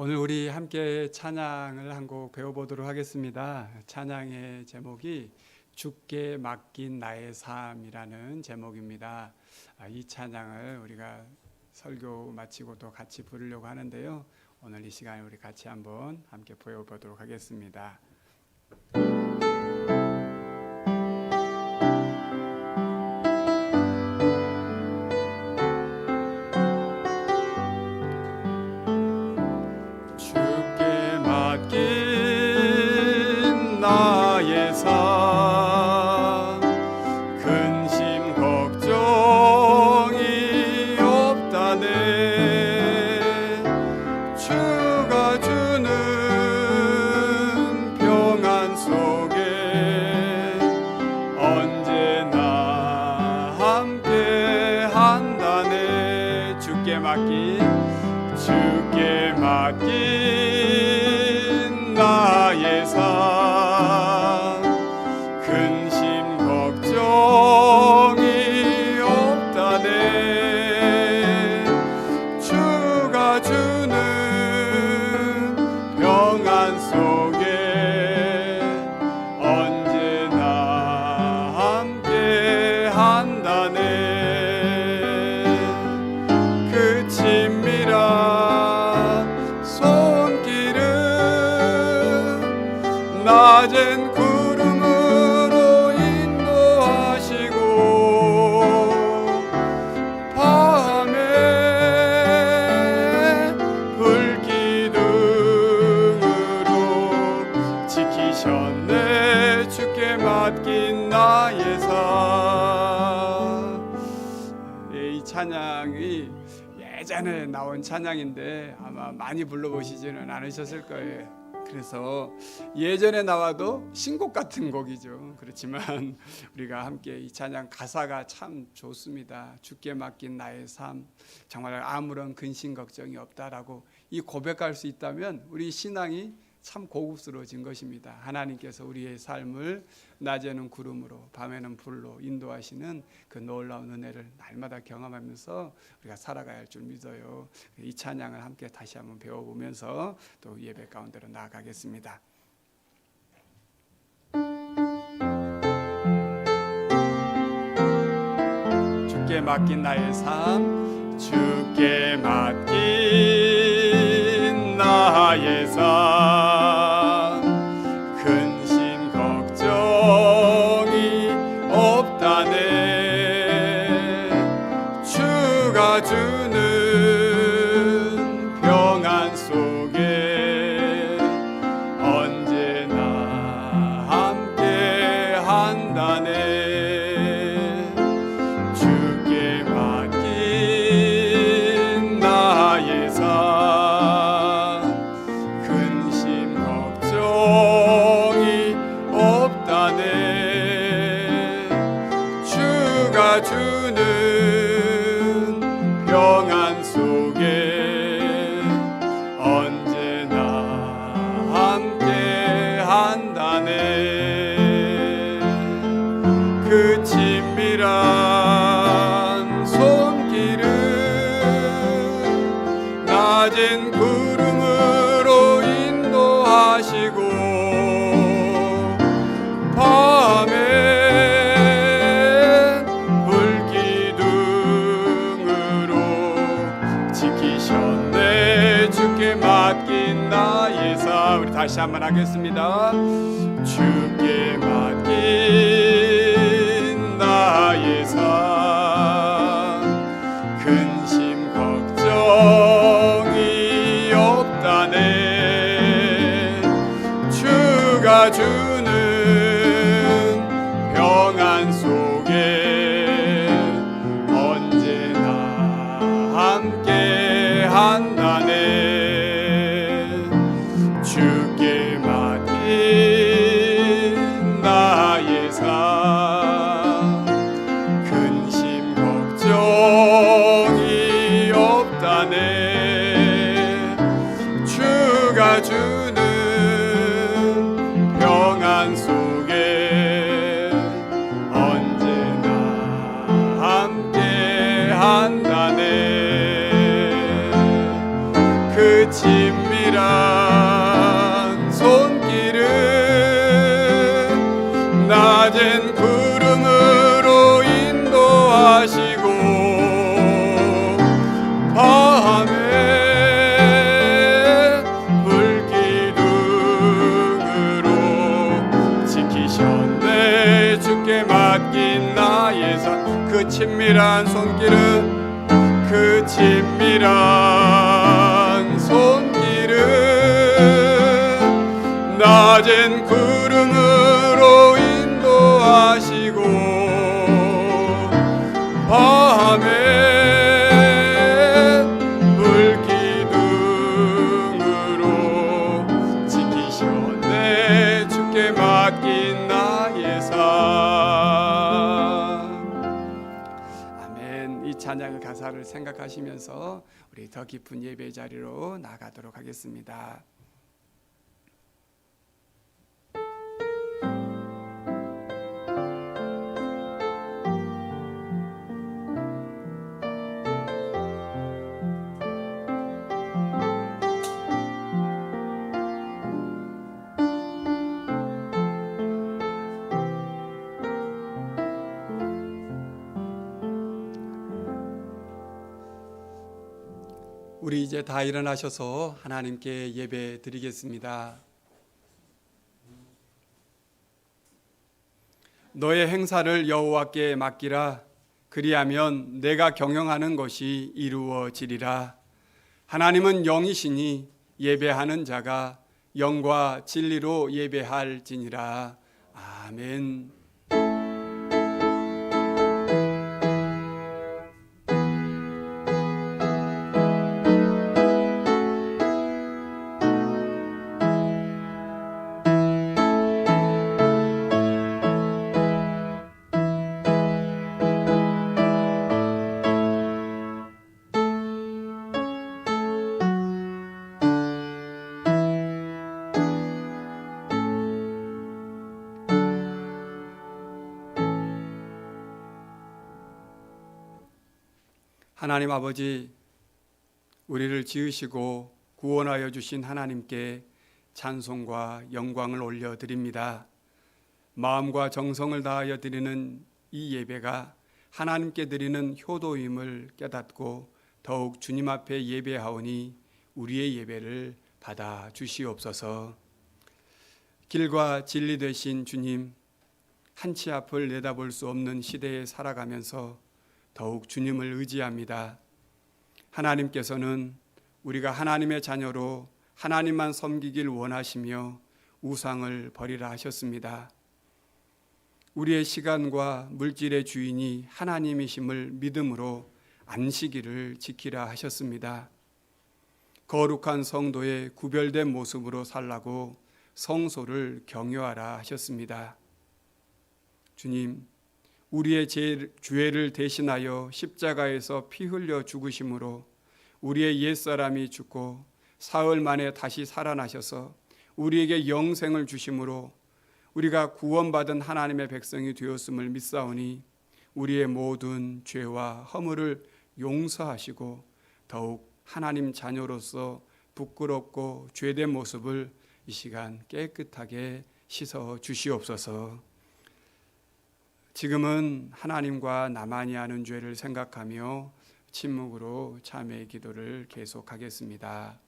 오늘 우리 함께 찬양을 한 곡 배워보도록 하겠습니다. 찬양의 제목이 주께 맡긴 나의 삶이라는 제목입니다. 이 찬양을 우리가 설교 마치고도 같이 부르려고 하는데요. 오늘 이 시간에 우리 같이 한번 함께 배워보도록 하겠습니다. 나의 삶 근심 걱정이 없다네 주가 주는 평안 속에 언제나 함께 한다네 주께 맡긴 나의 삶 근심 걱정이 없다네 주가 주는 평안 속에 언제나 함께 한다네 그 친밀한 손길을 낮은 구름으로 인도하시고 밤에 불기둥으로 지키셨네 주께 맡긴 나의 삶. 이 찬양이 예전에 나온 찬양인데 아마 많이 불러보시지는 않으셨을 거예요. 그래서 예전에 나와도 신곡 같은 곡이죠. 그렇지만 우리가 함께 이 찬양 가사가 참 좋습니다. 주께 맡긴 나의 삶 정말 아무런 근심 걱정이 없다라고 이 고백할 수 있다면 우리 신앙이 참 고급스러워진 것입니다. 하나님께서 우리의 삶을 낮에는 구름으로 밤에는 불로 인도하시는 그 놀라운 은혜를 날마다 경험하면서 우리가 살아가야 할 줄 믿어요. 이 찬양을 함께 다시 한번 배워보면서 또 예배 가운데로 나아가겠습니다. 주께 맡긴 나의 삶 주께 맡긴 나의 삶 근심 걱정이 없다네 주가 주는 평안 속에 언제나 함께 한다네 주께 맡긴 나의 삶 근심 걱정이 없다네 주가 주는 평안 속에 언제나 함께 한다네 그 친밀한 손길을 낮은 구름으로 인도하시고 밤에 불기둥으로 지키셨네 주께 맡긴 나의 삶 우리 다시 한번 하겠습니다. 주께 맡긴 나의 삶 근심 걱정이 없다네 주가 주는 평안 속에 언제나 함께 한다네 주께 맡긴 낮은 구름으로 인도하시고 밤에 불기둥으로 지키셨네. 주께 맡긴 나의 삶, 그 친밀한 손길은 그 친밀한 손길은 낮은 구름으로 인도하시고 밤에 불기둥으로 지키셨네. 주께 맡긴 나의 삶. 아멘. 이 찬양의 가사를 생각하시면서 우리 더 깊은 예배 자리로 나가도록 하겠습니다. 우리 이제 다 일어나셔서 하나님께 예배 드리겠습니다. 너의 행사를 여호와께 맡기라. 그리하면 내가 경영하는 것이 이루어지리라. 하나님은 영이시니 예배하는 자가 영과 진리로 예배할지니라. 아멘. 하나님 아버지, 우리를 지으시고 구원하여 주신 하나님께 찬송과 영광을 올려드립니다. 마음과 정성을 다하여 드리는 이 예배가 하나님께 드리는 효도임을 깨닫고 더욱 주님 앞에 예배하오니 우리의 예배를 받아 주시옵소서. 길과 진리 되신 주님, 한치 앞을 내다볼 수 없는 시대에 살아가면서 더욱 주님을 의지합니다. 하나님께서는 우리가 하나님의 자녀로 하나님만 섬기길 원하시며 우상을 버리라 하셨습니다. 우리의 시간과 물질의 주인이 하나님이심을 믿음으로 안식일을 지키라 하셨습니다. 거룩한 성도의 구별된 모습으로 살라고 성소를 경유하라 하셨습니다. 주님, 우리의 죄를 대신하여 십자가에서 피 흘려 죽으심으로 우리의 옛사람이 죽고 사흘 만에 다시 살아나셔서 우리에게 영생을 주심으로 우리가 구원받은 하나님의 백성이 되었음을 믿사오니 우리의 모든 죄와 허물을 용서하시고 더욱 하나님 자녀로서 부끄럽고 죄된 모습을 이 시간 깨끗하게 씻어 주시옵소서. 지금은 하나님과 나만이 아는 죄를 생각하며 침묵으로 참회의 기도를 계속하겠습니다.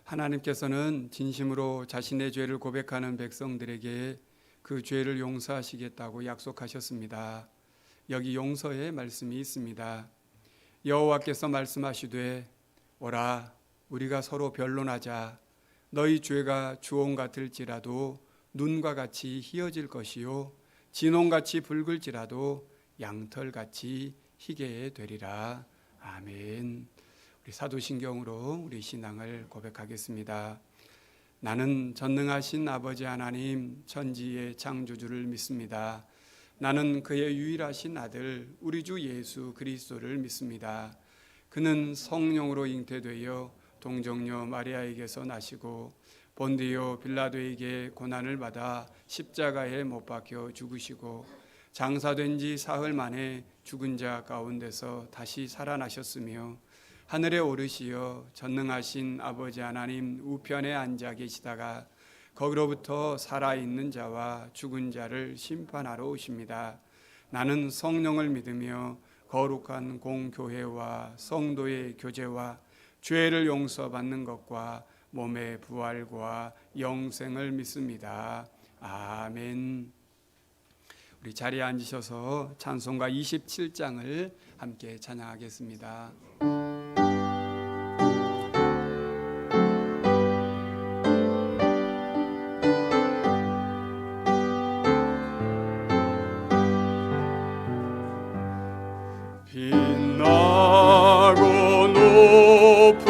하나님께서는 진심으로 자신의 죄를 고백하는 백성들에게 그 죄를 용서하시겠다고 약속하셨습니다. 여기 용서의 말씀이 있습니다. 여호와께서 말씀하시되 오라 우리가 서로 변론하자. 너희 죄가 주홍 같을지라도 눈과 같이 희어질 것이요 진홍같이 붉을지라도 양털같이 희게 되리라. 아멘. 우리 사도신경으로 우리 신앙을 고백하겠습니다. 나는 전능하신 아버지 하나님 천지의 창조주를 믿습니다. 나는 그의 유일하신 아들 우리 주 예수 그리스도를 믿습니다. 그는 성령으로 잉태되어 동정녀 마리아에게서 나시고 본디오 빌라도에게 고난을 받아 십자가에 못 박혀 죽으시고 장사된 지 사흘 만에 죽은 자 가운데서 다시 살아나셨으며 하늘에 오르시어 전능하신 아버지 하나님 우편에 앉아 계시다가 거기로부터 살아있는 자와 죽은 자를 심판하러 오십니다. 나는 성령을 믿으며 거룩한 공교회와 성도의 교제와 죄를 용서받는 것과 몸의 부활과 영생을 믿습니다. 아멘. 우리 자리에 앉으셔서 찬송가 27장을 함께 찬양하겠습니다. 빛나고 높은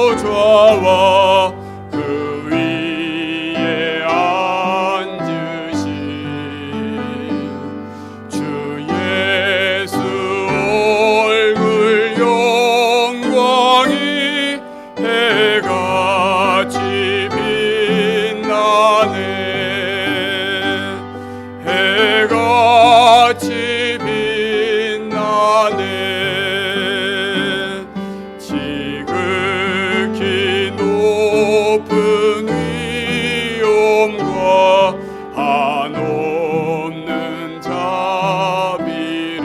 보좌와 그 위에 앉으신 주 예수 얼굴 영광이 해같이 빛나네. 해같이 지극히 높은 위엄과 한없는 자비를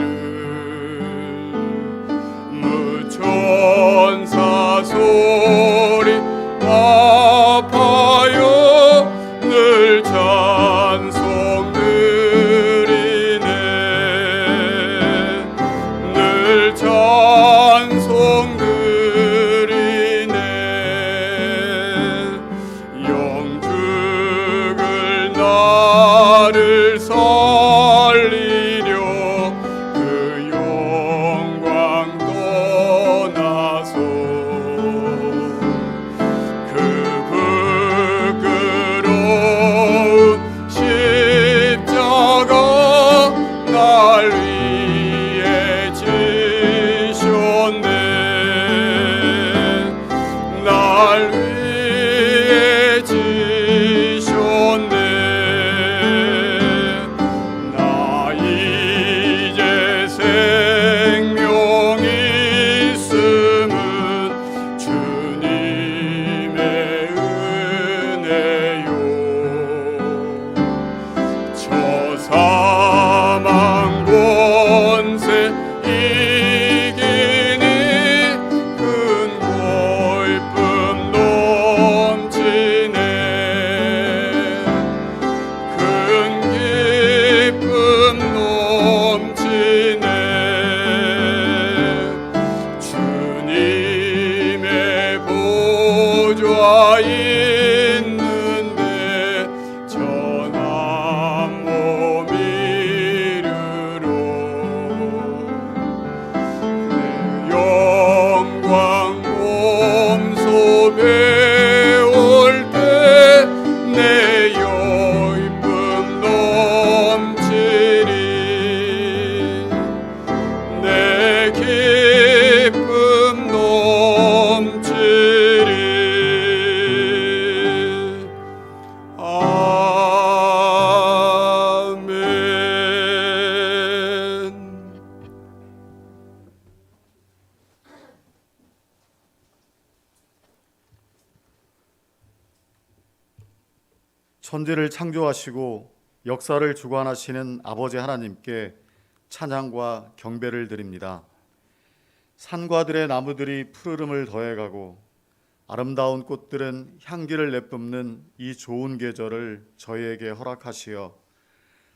무천사 소리 합하여 늘 찬송 드리네. 늘 찬송 드리네. 영죽을 나를 살리려 그 영광 떠나서 그 부끄러운 십자가 날 위해 지셨네. 날 위해 지셨네. 나 이제 생명 있음은 주님의 은혜요. 저 사망 권세 이기니 큰 기쁨 넘치네. 큰 기쁨 넘치네. 주님의 보좌 있는데 전한 몸 이르러 내 영광 몸소 배울 때 내 기쁨 넘치리. 내 기쁨 넘치리. 아멘. 천지를 창조하시고 역사를 주관하시는 아버지 하나님께 찬양과 경배를 드립니다. 산과 들의 나무들이 푸르름을 더해가고 아름다운 꽃들은 향기를 내뿜는 이 좋은 계절을 저희에게 허락하시어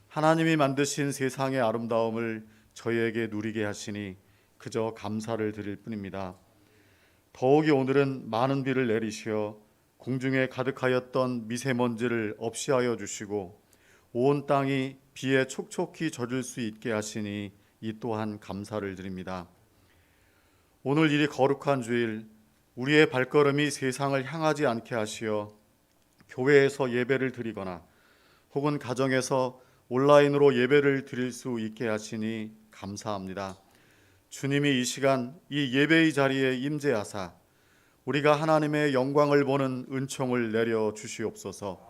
하나님이 만드신 세상의 아름다움을 저희에게 누리게 하시니 그저 감사를 드릴 뿐입니다. 더욱이 오늘은 많은 비를 내리시어 공중에 가득하였던 미세먼지를 없이 하여 주시고 온 땅이 비에 촉촉히 젖을 수 있게 하시니 이 또한 감사를 드립니다. 오늘 이 거룩한 주일 우리의 발걸음이 세상을 향하지 않게 하시어 교회에서 예배를 드리거나 혹은 가정에서 온라인으로 예배를 드릴 수 있게 하시니 감사합니다. 주님이 이 시간 이 예배의 자리에 임재하사 우리가 하나님의 영광을 보는 은총을 내려 주시옵소서.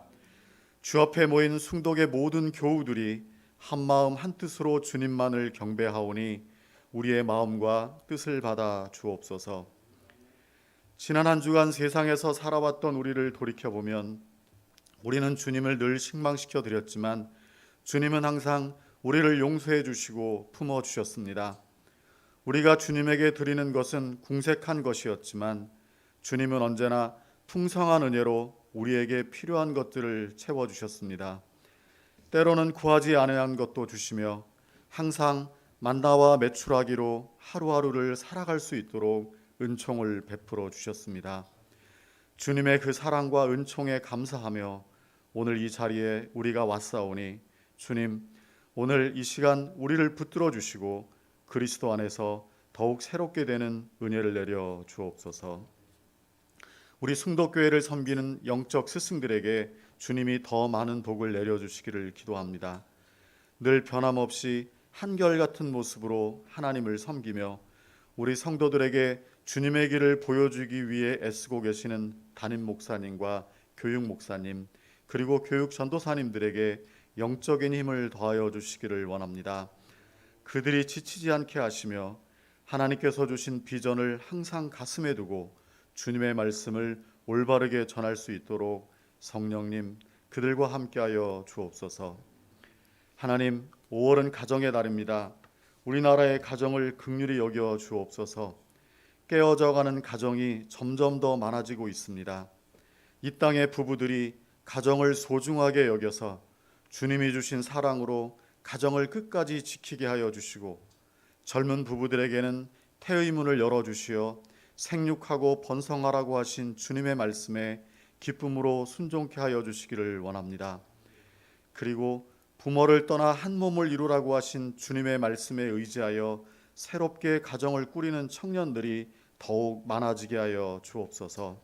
주 앞에 모인 숭독의 모든 교우들이 한마음 한뜻으로 주님만을 경배하오니 우리의 마음과 뜻을 받아 주옵소서. 지난 한 주간 세상에서 살아왔던 우리를 돌이켜보면 우리는 주님을 늘 실망시켜 드렸지만 주님은 항상 우리를 용서해 주시고 품어 주셨습니다. 우리가 주님에게 드리는 것은 궁색한 것이었지만 주님은 언제나 풍성한 은혜로 우리에게 필요한 것들을 채워주셨습니다. 때로는 구하지 아니한 것도 주시며 항상 만나와 매출하기로 하루하루를 살아갈 수 있도록 은총을 베풀어 주셨습니다. 주님의 그 사랑과 은총에 감사하며 오늘 이 자리에 우리가 왔사오니 주님, 오늘 이 시간 우리를 붙들어 주시고 그리스도 안에서 더욱 새롭게 되는 은혜를 내려 주옵소서. 우리 숭독교회를 섬기는 영적 스승들에게 주님이 더 많은 복을 내려주시기를 기도합니다. 늘 변함없이 한결같은 모습으로 하나님을 섬기며 우리 성도들에게 주님의 길을 보여주기 위해 애쓰고 계시는 담임 목사님과 교육 목사님 그리고 교육 전도사님들에게 영적인 힘을 더하여 주시기를 원합니다. 그들이 지치지 않게 하시며 하나님께서 주신 비전을 항상 가슴에 두고 주님의 말씀을 올바르게 전할 수 있도록 성령님 그들과 함께하여 주옵소서. 하나님, 5월은 가정의 달입니다. 우리나라의 가정을 긍휼히 여겨 주옵소서. 깨어져가는 가정이 점점 더 많아지고 있습니다. 이 땅의 부부들이 가정을 소중하게 여겨서 주님이 주신 사랑으로 가정을 끝까지 지키게 하여 주시고 젊은 부부들에게는 태의 문을 열어주시어 생육하고 번성하라고 하신 주님의 말씀에 기쁨으로 순종케 하여 주시기를 원합니다. 그리고 부모를 떠나 한 몸을 이루라고 하신 주님의 말씀에 의지하여 새롭게 가정을 꾸리는 청년들이 더욱 많아지게 하여 주옵소서.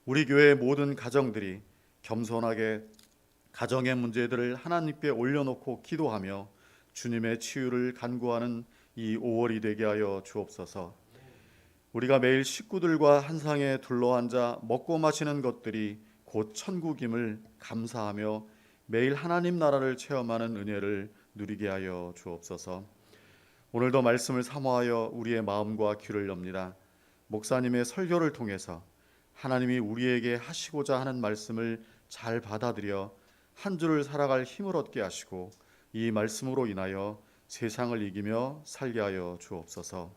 우리 교회의 모든 가정들이 겸손하게 가정의 문제들을 하나님께 올려놓고 기도하며 주님의 치유를 간구하는 이 5월이 되게 하여 주옵소서. 우리가 매일 식구들과 한 상에 둘러앉아 먹고 마시는 것들이 곧 천국임을 감사하며 매일 하나님 나라를 체험하는 은혜를 누리게 하여 주옵소서. 오늘도 말씀을 사모하여 우리의 마음과 귀를 엽니다. 목사님의 설교를 통해서 하나님이 우리에게 하시고자 하는 말씀을 잘 받아들여 한 주를 살아갈 힘을 얻게 하시고 이 말씀으로 인하여 세상을 이기며 살게 하여 주옵소서.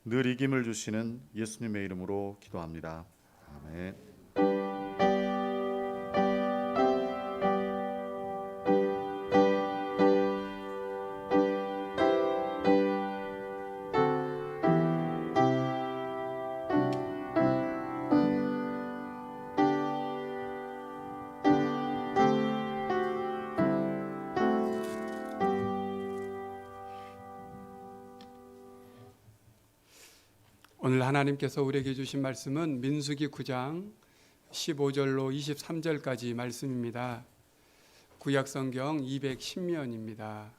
늘 이김을 주시는 예수님의 이름으로 기도합니다. 아멘. 오늘 하나님께서 우리에게 주신 말씀은 민수기 9장 15절로 23절까지 말씀입니다. 구약성경 210면입니다.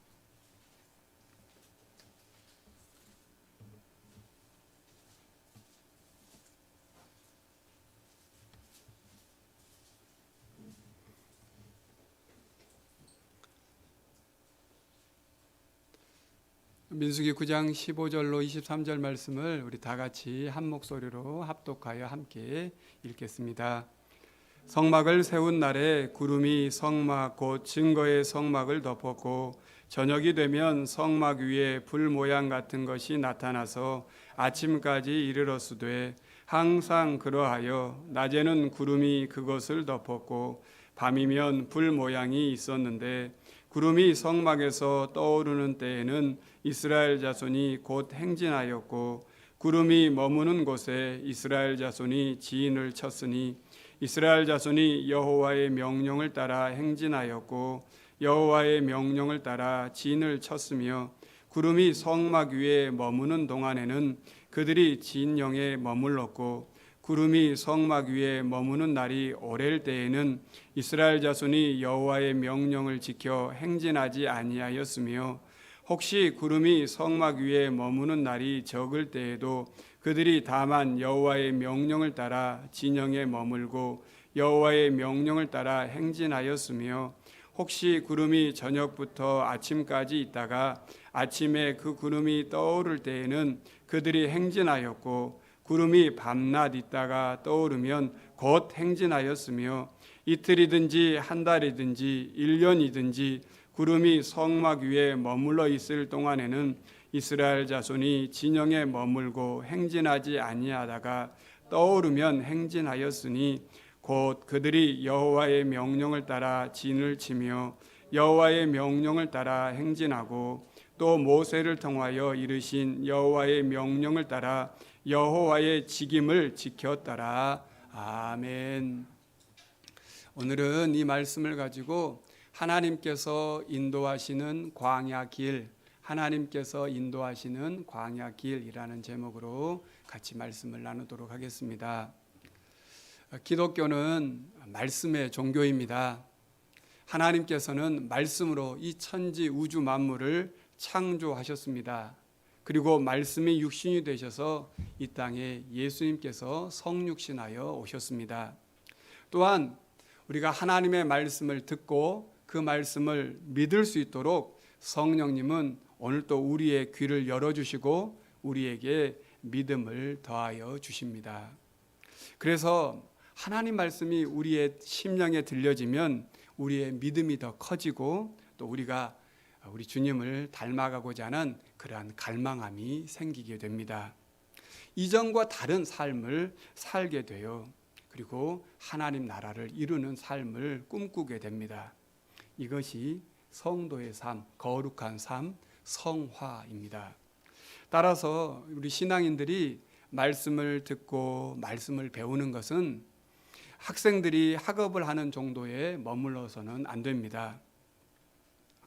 민수기 9장 15절로 23절 말씀을 우리 다 같이 한 목소리로 합독하여 함께 읽겠습니다. 성막을 세운 날에 구름이 성막 곧 증거의 성막을 덮었고 저녁이 되면 성막 위에 불 모양 같은 것이 나타나서 아침까지 이르렀으되 항상 그러하여 낮에는 구름이 그것을 덮었고 밤이면 불 모양이 있었는데 구름이 성막에서 떠오르는 때에는 이스라엘 자손이 곧 행진하였고 구름이 머무는 곳에 이스라엘 자손이 지인을 쳤으니 이스라엘 자손이 여호와의 명령을 따라 행진하였고 여호와의 명령을 따라 진을 쳤으며 구름이 성막 위에 머무는 동안에는 그들이 진영에 머물렀고 구름이 성막 위에 머무는 날이 오랠 때에는 이스라엘 자손이 여호와의 명령을 지켜 행진하지 아니하였으며 혹시 구름이 성막 위에 머무는 날이 적을 때에도 그들이 다만 여호와의 명령을 따라 진영에 머물고 여호와의 명령을 따라 행진하였으며 혹시 구름이 저녁부터 아침까지 있다가 아침에 그 구름이 떠오를 때에는 그들이 행진하였고 구름이 밤낮 있다가 떠오르면 곧 행진하였으며 이틀이든지 한 달이든지 1년이든지 구름이 성막 위에 머물러 있을 동안에는 이스라엘 자손이 진영에 머물고 행진하지 아니하다가 떠오르면 행진하였으니 곧 그들이 여호와의 명령을 따라 진을 치며 여호와의 명령을 따라 행진하고 또 모세를 통하여 이르신 여호와의 명령을 따라 여호와의 직임을 지켰더라. 아멘. 오늘은 이 말씀을 가지고 하나님께서 인도하시는 광야 길, 하나님께서 인도하시는 광야 길이라는 제목으로 같이 말씀을 나누도록 하겠습니다. 기독교는 말씀의 종교입니다. 하나님께서는 말씀으로 이 천지 우주 만물을 창조하셨습니다. 그리고 말씀이 육신이 되셔서 이 땅에 예수님께서 성육신하여 오셨습니다. 또한 우리가 하나님의 말씀을 듣고 그 말씀을 믿을 수 있도록 성령님은 오늘 또 우리의 귀를 열어주시고 우리에게 믿음을 더하여 주십니다. 그래서 하나님 말씀이 우리의 심령에 들려지면 우리의 믿음이 더 커지고 또 우리가 우리 주님을 닮아가고자 하는 그러한 갈망함이 생기게 됩니다. 이전과 다른 삶을 살게 돼요. 그리고 하나님 나라를 이루는 삶을 꿈꾸게 됩니다. 이것이 성도의 삶, 거룩한 삶, 성화입니다. 따라서 우리 신앙인들이 말씀을 듣고 말씀을 배우는 것은 학생들이 학업을 하는 정도에 머물러서는 안 됩니다.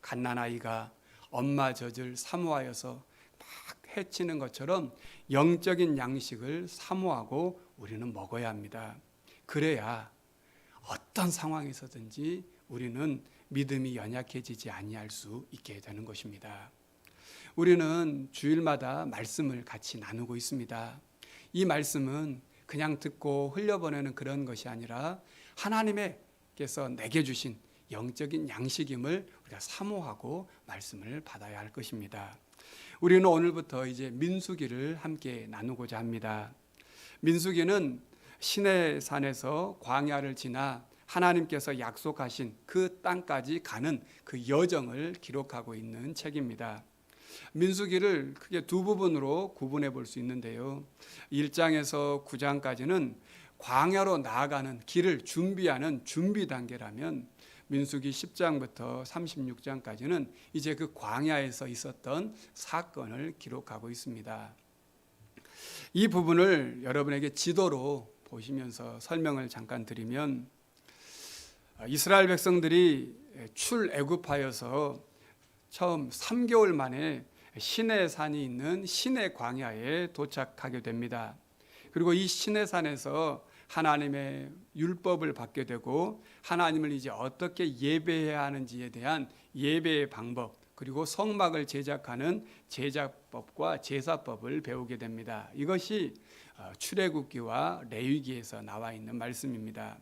갓난아이가 엄마 젖을 사모하여서 막 해치는 것처럼 영적인 양식을 사모하고 우리는 먹어야 합니다. 그래야 어떤 상황에서든지 우리는 믿음이 연약해지지 아니할 수 있게 되는 것입니다. 우리는 주일마다 말씀을 같이 나누고 있습니다. 이 말씀은 그냥 듣고 흘려보내는 그런 것이 아니라 하나님께서 내게 주신 영적인 양식임을 우리가 사모하고 말씀을 받아야 할 것입니다. 우리는 오늘부터 이제 민수기를 함께 나누고자 합니다. 민수기는 시내산에서 광야를 지나 하나님께서 약속하신 그 땅까지 가는 그 여정을 기록하고 있는 책입니다. 민수기를 크게 두 부분으로 구분해 볼 수 있는데요. 1장에서 9장까지는 광야로 나아가는 길을 준비하는 준비 단계라면 민수기 10장부터 36장까지는 이제 그 광야에서 있었던 사건을 기록하고 있습니다. 이 부분을 여러분에게 지도로 보시면서 설명을 잠깐 드리면 이스라엘 백성들이 출애굽하여서 처음 3개월 만에 시내산이 있는 시내 광야에 도착하게 됩니다. 그리고 이 시내산에서 하나님의 율법을 받게 되고 하나님을 이제 어떻게 예배해야 하는지에 대한 예배의 방법 그리고 성막을 제작하는 제작법과 제사법을 배우게 됩니다. 이것이 출애굽기와 레위기에서 나와 있는 말씀입니다.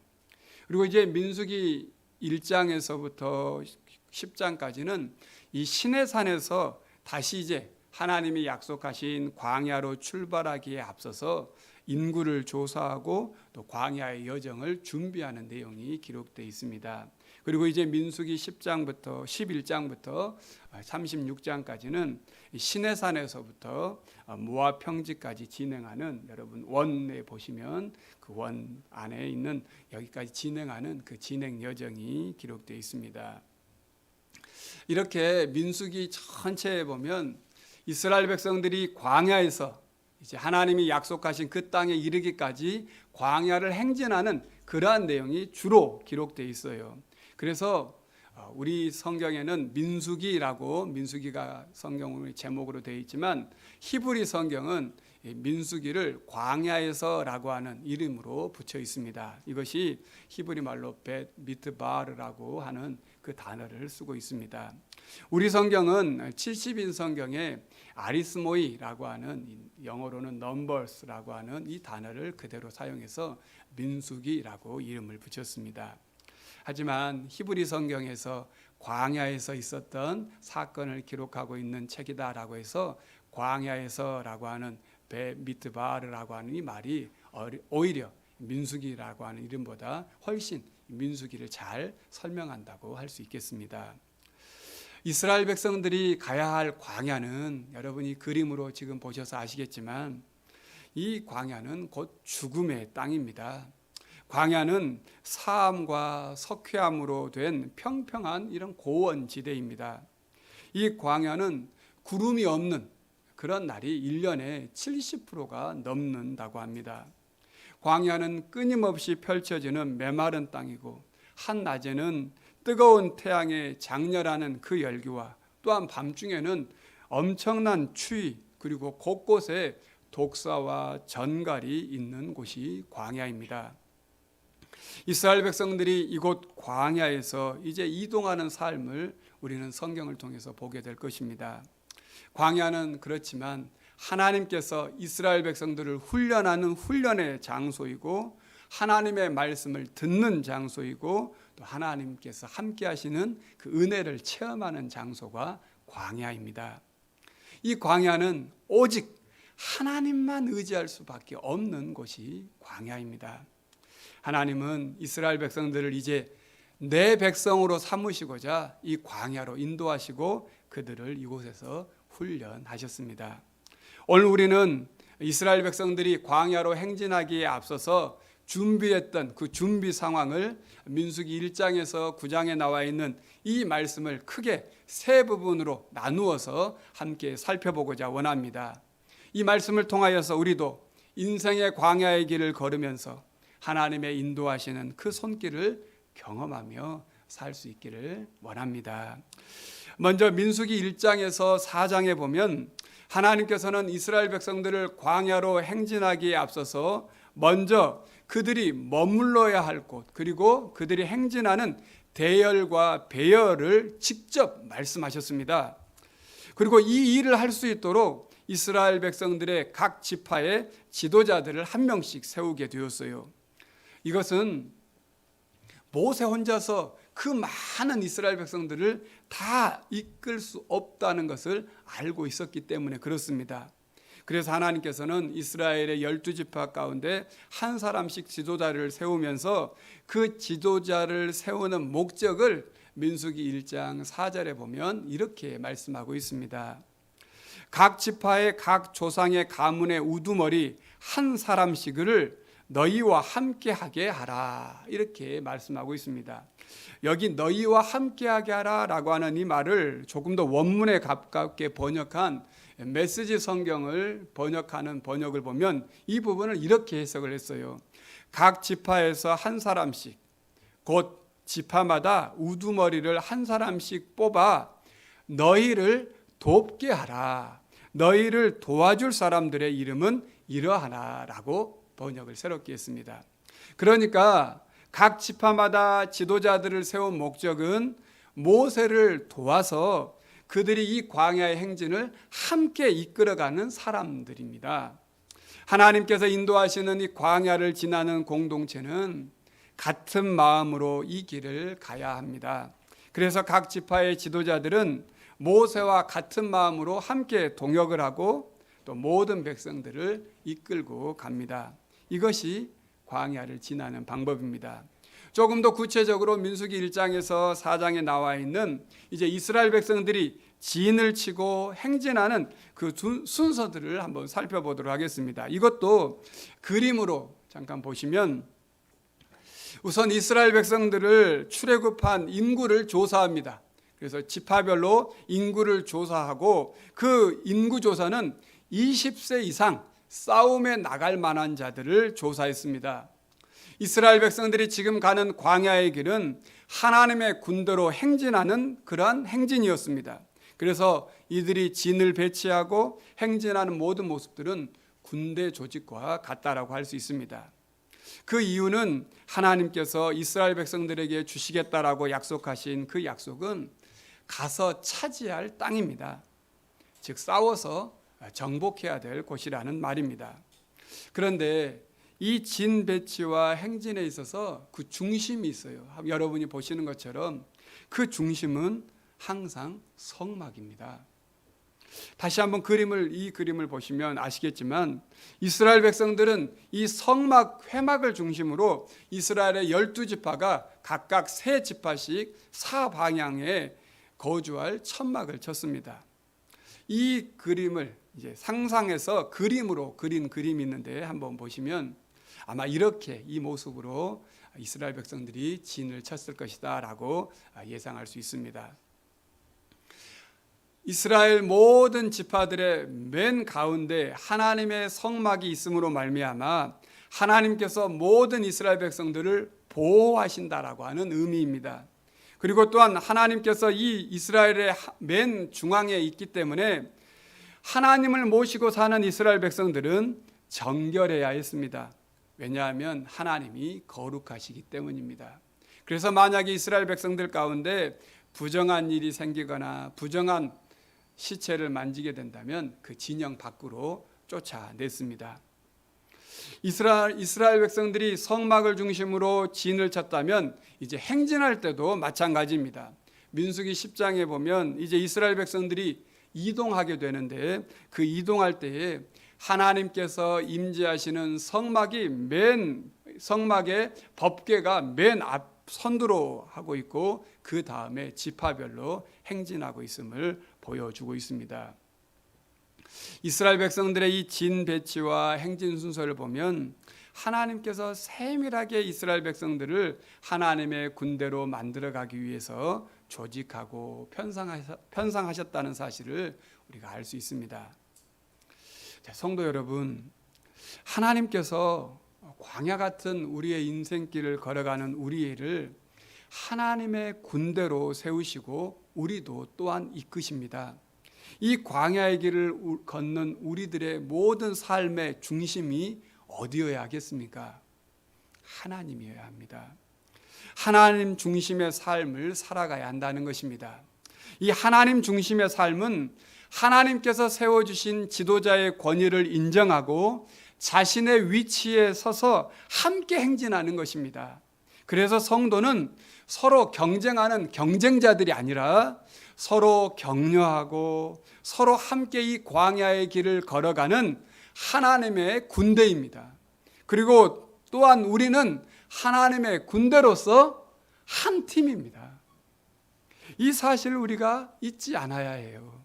그리고 이제 민수기 1장에서부터 10장까지는 이 시내산에서 다시 이제 하나님이 약속하신 광야로 출발하기에 앞서서 인구를 조사하고 또 광야의 여정을 준비하는 내용이 기록되어 있습니다. 그리고 이제 민수기 10장부터 11장부터 36장까지는 시내산에서부터 모압 평지까지 진행하는, 여러분 원에 보시면 그 원 안에 있는 여기까지 진행하는 그 진행 여정이 기록되어 있습니다. 이렇게 민수기 전체에 보면 이스라엘 백성들이 광야에서 이제 하나님이 약속하신 그 땅에 이르기까지 광야를 행진하는 그러한 내용이 주로 기록되어 있어요. 그래서 우리 성경에는 민수기라고, 민수기가 성경의 제목으로 되어 있지만 히브리 성경은 민수기를 광야에서라고 하는 이름으로 붙여 있습니다. 이것이 히브리 말로 벳 미트바르라고 하는 그 단어를 쓰고 있습니다. 우리 성경은 70인 성경에 아리스모이라고 하는, 영어로는 넘버스라고 하는 이 단어를 그대로 사용해서 민수기라고 이름을 붙였습니다. 하지만 히브리 성경에서 광야에서 있었던 사건을 기록하고 있는 책이다라고 해서 광야에서라고 하는 베미트바르라고 하는 이 말이 오히려 민수기라고 하는 이름보다 훨씬 민수기를 잘 설명한다고 할 수 있겠습니다. 이스라엘 백성들이 가야 할 광야는 여러분이 그림으로 지금 보셔서 아시겠지만 이 광야는 곧 죽음의 땅입니다. 광야는 사암과 석회암으로 된 평평한 이런 고원지대입니다. 이 광야는 구름이 없는 그런 날이 1년에 70%가 넘는다고 합니다. 광야는 끊임없이 펼쳐지는 메마른 땅이고 한낮에는 뜨거운 태양의 장렬하는 그 열기와 또한 밤중에는 엄청난 추위, 그리고 곳곳에 독사와 전갈이 있는 곳이 광야입니다. 이스라엘 백성들이 이곳 광야에서 이제 이동하는 삶을 우리는 성경을 통해서 보게 될 것입니다. 광야는 그렇지만 하나님께서 이스라엘 백성들을 훈련하는 훈련의 장소이고 하나님의 말씀을 듣는 장소이고 또 하나님께서 함께 하시는 그 은혜를 체험하는 장소가 광야입니다. 이 광야는 오직 하나님만 의지할 수밖에 없는 곳이 광야입니다. 하나님은 이스라엘 백성들을 이제 내 백성으로 삼으시고자 이 광야로 인도하시고 그들을 이곳에서 훈련하셨습니다. 오늘 우리는 이스라엘 백성들이 광야로 행진하기에 앞서서 준비했던 그 준비 상황을 민수기 1장에서 9장에 나와 있는 이 말씀을 크게 세 부분으로 나누어서 함께 살펴보고자 원합니다. 이 말씀을 통하여서 우리도 인생의 광야의 길을 걸으면서 하나님의 인도하시는 그 손길을 경험하며 살 수 있기를 원합니다. 먼저 민수기 1장에서 4장에 보면 하나님께서는 이스라엘 백성들을 광야로 행진하기에 앞서서 먼저 그들이 머물러야 할 곳, 그리고 그들이 행진하는 대열과 배열을 직접 말씀하셨습니다. 그리고 이 일을 할 수 있도록 이스라엘 백성들의 각 지파의 지도자들을 한 명씩 세우게 되었어요. 이것은 모세 혼자서 그 많은 이스라엘 백성들을 다 이끌 수 없다는 것을 알고 있었기 때문에 그렇습니다. 그래서 하나님께서는 이스라엘의 12지파 가운데 한 사람씩 지도자를 세우면서 그 지도자를 세우는 목적을 민수기 1장 4절에 보면 이렇게 말씀하고 있습니다. 각 지파의 각 조상의 가문의 우두머리 한 사람씩을 너희와 함께하게 하라, 이렇게 말씀하고 있습니다. 여기 너희와 함께하게 하라라고 하는 이 말을 조금 더 원문에 가깝게 번역한 메시지 성경을 번역하는 번역을 보면 이 부분을 이렇게 해석을 했어요. 각 지파에서 한 사람씩, 곧 지파마다 우두머리를 한 사람씩 뽑아 너희를 돕게 하라. 너희를 도와줄 사람들의 이름은 이러하나라고 번역을 새롭게 했습니다. 그러니까 각 지파마다 지도자들을 세운 목적은 모세를 도와서 그들이 이 광야의 행진을 함께 이끌어가는 사람들입니다. 하나님께서 인도하시는 이 광야를 지나는 공동체는 같은 마음으로 이 길을 가야 합니다. 그래서 각 지파의 지도자들은 모세와 같은 마음으로 함께 동역을 하고 또 모든 백성들을 이끌고 갑니다. 이것이 광야를 지나는 방법입니다. 조금 더 구체적으로 민수기 1장에서 4장에 나와 있는 이제 이스라엘 백성들이 진을 치고 행진하는 그 순서들을 한번 살펴보도록 하겠습니다. 이것도 그림으로 잠깐 보시면 우선 이스라엘 백성들을 출애굽한 인구를 조사합니다. 그래서 지파별로 인구를 조사하고 그 인구 조사는 20세 이상 싸움에 나갈 만한 자들을 조사했습니다. 이스라엘 백성들이 지금 가는 광야의 길은 하나님의 군대로 행진하는 그러한 행진이었습니다. 그래서 이들이 진을 배치하고 행진하는 모든 모습들은 군대 조직과 같다라고 할 수 있습니다. 그 이유는 하나님께서 이스라엘 백성들에게 주시겠다라고 약속하신 그 약속은 가서 차지할 땅입니다. 즉 싸워서 정복해야 될 곳이라는 말입니다. 그런데 이 진 배치와 행진에 있어서 그 중심이 있어요. 여러분이 보시는 것처럼 그 중심은 항상 성막입니다. 다시 한번 이 그림을 보시면 아시겠지만 이스라엘 백성들은 이 성막 회막을 중심으로 이스라엘의 12지파가 각각 3지파씩 사방향에 거주할 천막을 쳤습니다. 이 그림을 이제 상상해서 그림으로 그린 그림이 있는데 한번 보시면 아마 이렇게 이 모습으로 이스라엘 백성들이 진을 쳤을 것이다 라고 예상할 수 있습니다. 이스라엘 모든 지파들의 맨 가운데 하나님의 성막이 있음으로 말미암아 하나님께서 모든 이스라엘 백성들을 보호하신다라고 하는 의미입니다. 그리고 또한 하나님께서 이 이스라엘의 맨 중앙에 있기 때문에 하나님을 모시고 사는 이스라엘 백성들은 정결해야 했습니다. 왜냐하면 하나님이 거룩하시기 때문입니다. 그래서 만약에 이스라엘 백성들 가운데 부정한 일이 생기거나 부정한 시체를 만지게 된다면 그 진영 밖으로 쫓아냈습니다. 이스라엘 백성들이 성막을 중심으로 진을 쳤다면 이제 행진할 때도 마찬가지입니다. 민수기 10장에 보면 이제 이스라엘 백성들이 이동하게 되는데 그 이동할 때에 하나님께서 임재하시는 성막의 법궤가 맨 앞 선두로 하고 있고 그 다음에 지파별로 행진하고 있음을 보여주고 있습니다. 이스라엘 백성들의 이 진 배치와 행진 순서를 보면 하나님께서 세밀하게 이스라엘 백성들을 하나님의 군대로 만들어가기 위해서 조직하고 편성하셨다는 사실을 우리가 알 수 있습니다. 성도 여러분, 하나님께서 광야 같은 우리의 인생길을 걸어가는 우리를 하나님의 군대로 세우시고 우리도 또한 이끄십니다. 이 광야의 길을 걷는 우리들의 모든 삶의 중심이 어디여야 하겠습니까? 하나님이어야 합니다. 하나님 중심의 삶을 살아가야 한다는 것입니다. 이 하나님 중심의 삶은 하나님께서 세워주신 지도자의 권위를 인정하고 자신의 위치에 서서 함께 행진하는 것입니다. 그래서 성도는 서로 경쟁하는 경쟁자들이 아니라 서로 격려하고 서로 함께 이 광야의 길을 걸어가는 하나님의 군대입니다. 그리고 또한 우리는 하나님의 군대로서 한 팀입니다. 이 사실을 우리가 잊지 않아야 해요.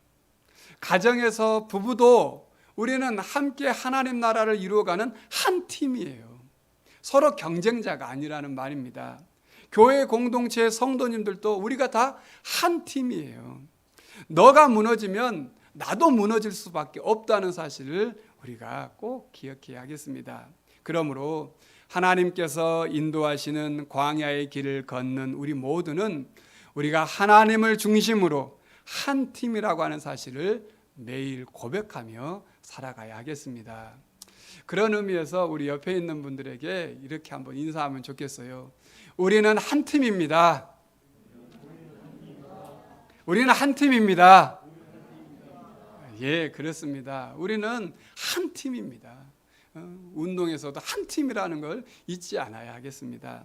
가정에서 부부도 우리는 함께 하나님 나라를 이루어가는 한 팀이에요. 서로 경쟁자가 아니라는 말입니다. 교회 공동체의 성도님들도 우리가 다 한 팀이에요. 너가 무너지면 나도 무너질 수밖에 없다는 사실을 우리가 꼭 기억해야 하겠습니다. 그러므로 하나님께서 인도하시는 광야의 길을 걷는 우리 모두는 우리가 하나님을 중심으로 한 팀이라고 하는 사실을 매일 고백하며 살아가야 하겠습니다. 그런 의미에서 우리 옆에 있는 분들에게 이렇게 한번 인사하면 좋겠어요. 우리는 한 팀입니다. 우리는 한 팀입니다. 예, 그렇습니다. 우리는 한 팀입니다. 운동에서도 한 팀이라는 걸 잊지 않아야 하겠습니다.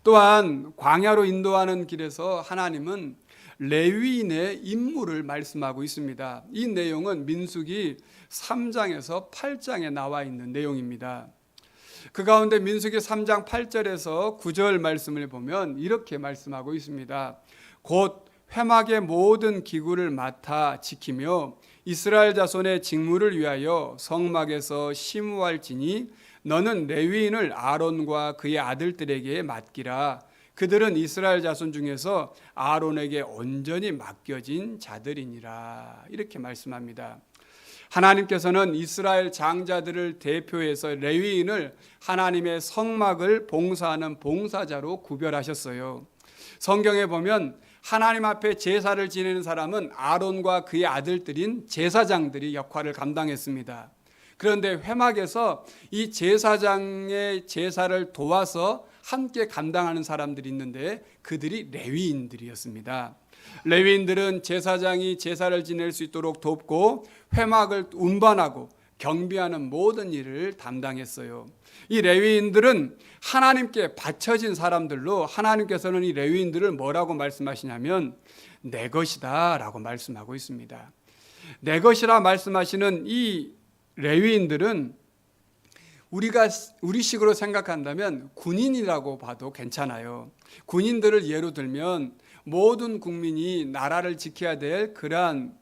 또한 광야로 인도하는 길에서 하나님은 레위인의 임무를 말씀하고 있습니다. 이 내용은 민수기 3장에서 8장에 나와 있는 내용입니다. 그 가운데 민수기 3장 8절에서 9절 말씀을 보면 이렇게 말씀하고 있습니다. 곧 회막의 모든 기구를 맡아 지키며 이스라엘 자손의 직무를 위하여 성막에서 심우할지니 너는 레위인을 아론과 그의 아들들에게 맡기라. 그들은 이스라엘 자손 중에서 아론에게 온전히 맡겨진 자들이니라. 이렇게 말씀합니다. 하나님께서는 이스라엘 장자들을 대표해서 레위인을 하나님의 성막을 봉사하는 봉사자로 구별하셨어요. 성경에 보면 하나님 앞에 제사를 지내는 사람은 아론과 그의 아들들인 제사장들이 역할을 감당했습니다. 그런데 회막에서 이 제사장의 제사를 도와서 함께 감당하는 사람들이 있는데 그들이 레위인들이었습니다. 레위인들은 제사장이 제사를 지낼 수 있도록 돕고 회막을 운반하고 경비하는 모든 일을 담당했어요. 이 레위인들은 하나님께 바쳐진 사람들로 하나님께서는 이 레위인들을 뭐라고 말씀하시냐면 내 것이다 라고 말씀하고 있습니다. 내 것이라 말씀하시는 이 레위인들은 우리식으로 생각한다면 군인이라고 봐도 괜찮아요. 군인들을 예로 들면 모든 국민이 나라를 지켜야 될 그러한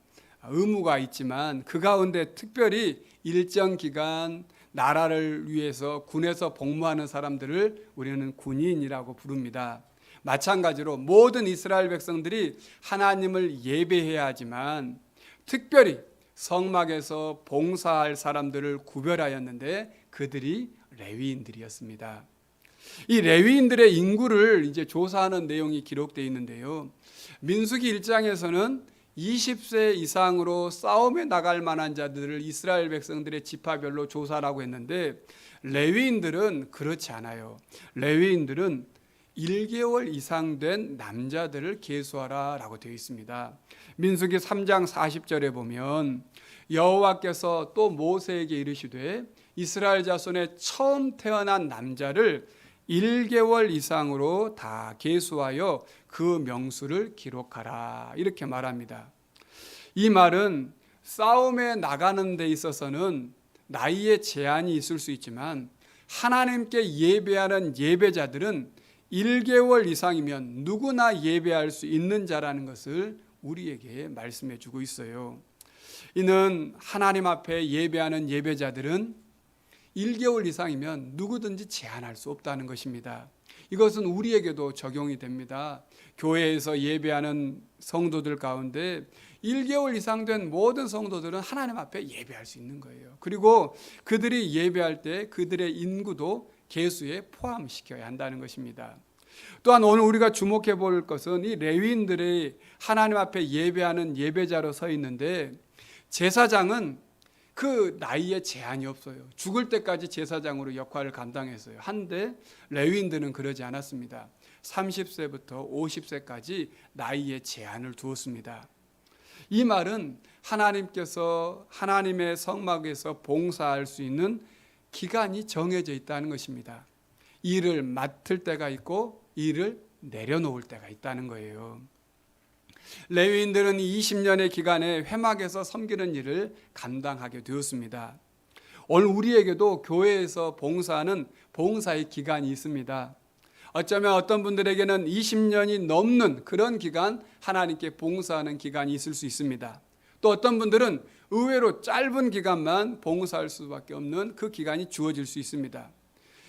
의무가 있지만 그 가운데 특별히 일정 기간 나라를 위해서 군에서 복무하는 사람들을 우리는 군인이라고 부릅니다. 마찬가지로 모든 이스라엘 백성들이 하나님을 예배해야 하지만 특별히 성막에서 봉사할 사람들을 구별하였는데 그들이 레위인들이었습니다. 이 레위인들의 인구를 이제 조사하는 내용이 기록되어 있는데요. 민수기 1장에서는 20세 이상으로 싸움에 나갈 만한 자들을 이스라엘 백성들의 지파별로 조사라고 했는데 레위인들은 그렇지 않아요. 레위인들은 1개월 이상 된 남자들을 계수하라라고 되어 있습니다. 민수기 3장 40절에 보면 여호와께서 또 모세에게 이르시되 이스라엘 자손의 처음 태어난 남자를 1개월 이상으로 다 계수하여 그 명수를 기록하라 이렇게 말합니다. 이 말은 싸움에 나가는 데 있어서는 나이에 제한이 있을 수 있지만 하나님께 예배하는 예배자들은 1개월 이상이면 누구나 예배할 수 있는 자라는 것을 우리에게 말씀해 주고 있어요. 이는 하나님 앞에 예배하는 예배자들은 1개월 이상이면 누구든지 제한할 수 없다는 것입니다. 이것은 우리에게도 적용이 됩니다. 교회에서 예배하는 성도들 가운데 1개월 이상 된 모든 성도들은 하나님 앞에 예배할 수 있는 거예요. 그리고 그들이 예배할 때 그들의 인구도 계수에 포함시켜야 한다는 것입니다. 또한 오늘 우리가 주목해 볼 것은 이 레위인들이 하나님 앞에 예배하는 예배자로 서 있는데 제사장은 그 나이에 제한이 없어요. 죽을 때까지 제사장으로 역할을 감당했어요. 한데 레위인들은 그러지 않았습니다. 30세부터 50세까지 나이에 제한을 두었습니다. 이 말은 하나님께서 하나님의 성막에서 봉사할 수 있는 기간이 정해져 있다는 것입니다. 일을 맡을 때가 있고 일을 내려놓을 때가 있다는 거예요. 레위인들은 20년의 기간에 회막에서 섬기는 일을 감당하게 되었습니다. 오늘 우리에게도 교회에서 봉사하는 봉사의 기간이 있습니다. 어쩌면 어떤 분들에게는 20년이 넘는 그런 기간, 하나님께 봉사하는 기간이 있을 수 있습니다. 또 어떤 분들은 의외로 짧은 기간만 봉사할 수밖에 없는 그 기간이 주어질 수 있습니다.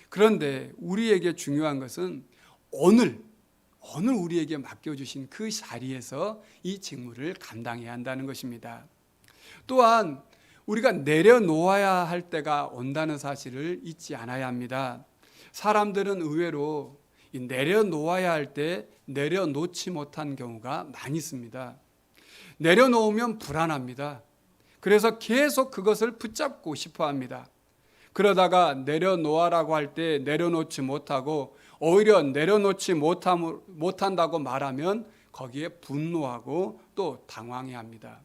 그런데 우리에게 중요한 것은 오늘 우리에게 맡겨주신 그 자리에서 이 직무를 감당해야 한다는 것입니다. 또한 우리가 내려놓아야 할 때가 온다는 사실을 잊지 않아야 합니다. 사람들은 의외로 내려놓아야 할 때 내려놓지 못한 경우가 많이 있습니다. 내려놓으면 불안합니다. 그래서 계속 그것을 붙잡고 싶어 합니다. 그러다가 내려놓아라고 할 때 내려놓지 못하고 오히려 내려놓지 못한다고 말하면 거기에 분노하고 또 당황해합니다.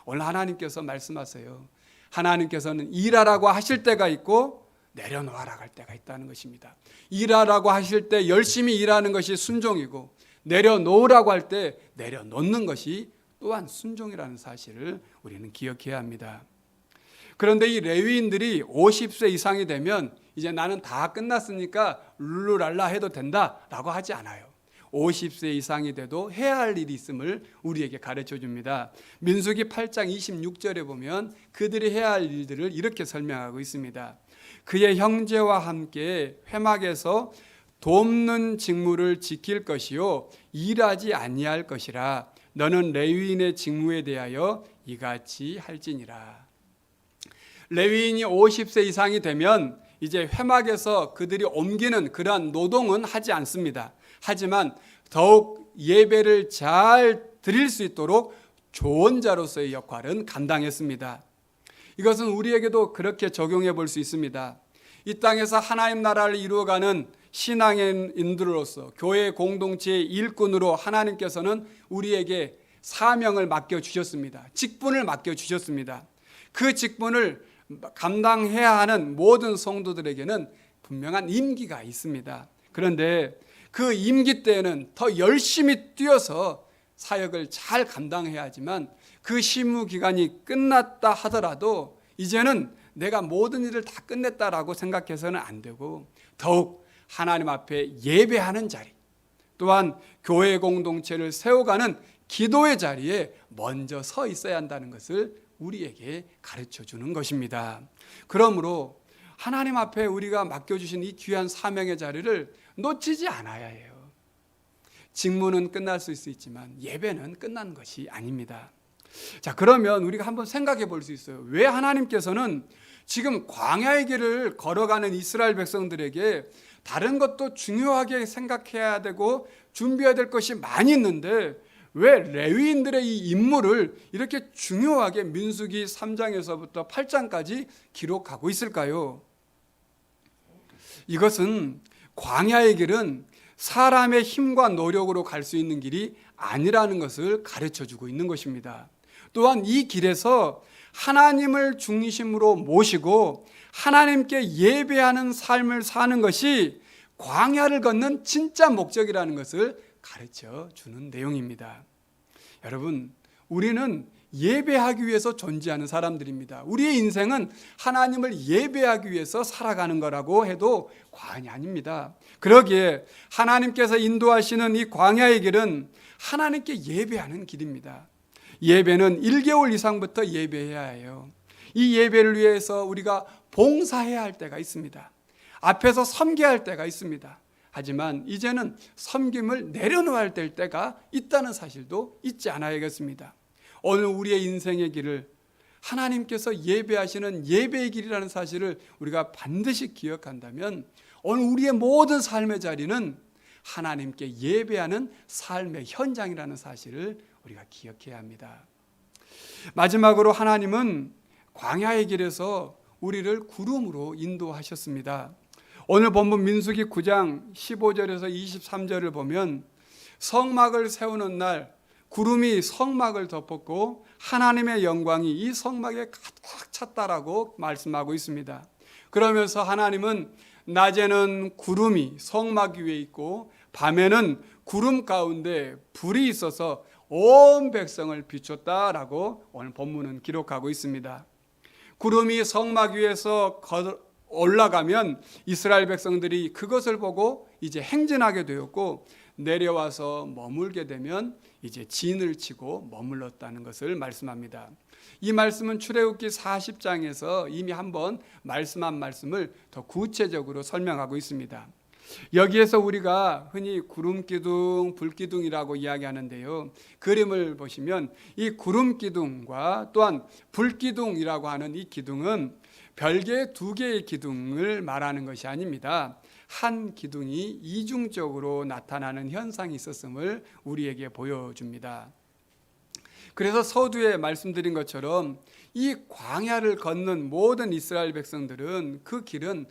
오늘 하나님께서 말씀하세요. 하나님께서는 일하라고 하실 때가 있고 내려놓아라고 할 때가 있다는 것입니다. 일하라고 하실 때 열심히 일하는 것이 순종이고 내려놓으라고 할 때 내려놓는 것이 또한 순종이라는 사실을 우리는 기억해야 합니다. 그런데 이 레위인들이 50세 이상이 되면 이제 나는 다 끝났으니까 룰루랄라 해도 된다라고 하지 않아요. 50세 이상이 돼도 해야 할 일이 있음을 우리에게 가르쳐 줍니다. 민수기 8장 26절에 보면 그들이 해야 할 일들을 이렇게 설명하고 있습니다. 그의 형제와 함께 회막에서 돕는 직무를 지킬 것이요 일하지 아니할 것이라. 너는 레위인의 직무에 대하여 이같이 할지니라. 레위인이 50세 이상이 되면 이제 회막에서 그들이 옮기는 그러한 노동은 하지 않습니다. 하지만 더욱 예배를 잘 드릴 수 있도록 조언자로서의 역할은 감당했습니다. 이것은 우리에게도 그렇게 적용해 볼 수 있습니다. 이 땅에서 하나님 나라를 이루어가는 신앙의 인들로서 교회 공동체의 일꾼으로 하나님께서는 우리에게 사명을 맡겨주셨습니다. 직분을 맡겨주셨습니다. 그 직분을 감당해야 하는 모든 성도들에게는 분명한 임기가 있습니다. 그런데 그 임기 때에는 더 열심히 뛰어서 사역을 잘 감당해야 하지만 그 심무 기간이 끝났다 하더라도 이제는 내가 모든 일을 다 끝냈다라고 생각해서는 안 되고 더욱 하나님 앞에 예배하는 자리, 또한 교회 공동체를 세워가는 기도의 자리에 먼저 서 있어야 한다는 것을 우리에게 가르쳐 주는 것입니다. 그러므로 하나님 앞에 우리가 맡겨주신 이 귀한 사명의 자리를 놓치지 않아야 해요. 직무는 끝날 수 있지만 예배는 끝난 것이 아닙니다. 자, 그러면 우리가 한번 생각해 볼 수 있어요. 왜 하나님께서는 지금 광야의 길을 걸어가는 이스라엘 백성들에게 다른 것도 중요하게 생각해야 되고 준비해야 될 것이 많이 있는데 왜 레위인들의 이 임무를 이렇게 중요하게 민수기 3장에서부터 8장까지 기록하고 있을까요? 이것은 광야의 길은 사람의 힘과 노력으로 갈 수 있는 길이 아니라는 것을 가르쳐주고 있는 것입니다. 또한 이 길에서 하나님을 중심으로 모시고 하나님께 예배하는 삶을 사는 것이 광야를 걷는 진짜 목적이라는 것을 가르쳐 주는 내용입니다. 여러분, 우리는 예배하기 위해서 존재하는 사람들입니다. 우리의 인생은 하나님을 예배하기 위해서 살아가는 거라고 해도 과언이 아닙니다. 그러기에 하나님께서 인도하시는 이 광야의 길은 하나님께 예배하는 길입니다. 예배는 1개월 이상부터 예배해야 해요. 이 예배를 위해서 우리가 봉사해야 할 때가 있습니다. 앞에서 섬겨야 할 때가 있습니다. 하지만 이제는 섬김을 내려놓아야 될 때가 있다는 사실도 잊지 않아야겠습니다. 오늘 우리의 인생의 길을 하나님께서 예배하시는 예배의 길이라는 사실을 우리가 반드시 기억한다면 오늘 우리의 모든 삶의 자리는 하나님께 예배하는 삶의 현장이라는 사실을 우리가 기억해야 합니다. 마지막으로 하나님은 광야의 길에서 우리를 구름으로 인도하셨습니다. 오늘 본문 민수기 9장 15절에서 23절을 보면 성막을 세우는 날 구름이 성막을 덮었고 하나님의 영광이 이 성막에 가득 찼다라고 말씀하고 있습니다. 그러면서 하나님은 낮에는 구름이 성막 위에 있고 밤에는 구름 가운데 불이 있어서 온 백성을 비췄다라고 오늘 본문은 기록하고 있습니다. 구름이 성막 위에서 올라가면 이스라엘 백성들이 그것을 보고 이제 행진하게 되었고 내려와서 머물게 되면 이제 진을 치고 머물렀다는 것을 말씀합니다. 이 말씀은 출애굽기 40장에서 이미 한번 말씀한 말씀을 더 구체적으로 설명하고 있습니다. 여기에서 우리가 흔히 구름기둥, 불기둥이라고 이야기하는데요. 그림을 보시면 이 구름기둥과 또한 불기둥이라고 하는 이 기둥은 별개의 두 개의 기둥을 말하는 것이 아닙니다. 한 기둥이 이중적으로 나타나는 현상이 있었음을 우리에게 보여줍니다. 그래서 서두에 말씀드린 것처럼 이 광야를 걷는 모든 이스라엘 백성들은 그 길은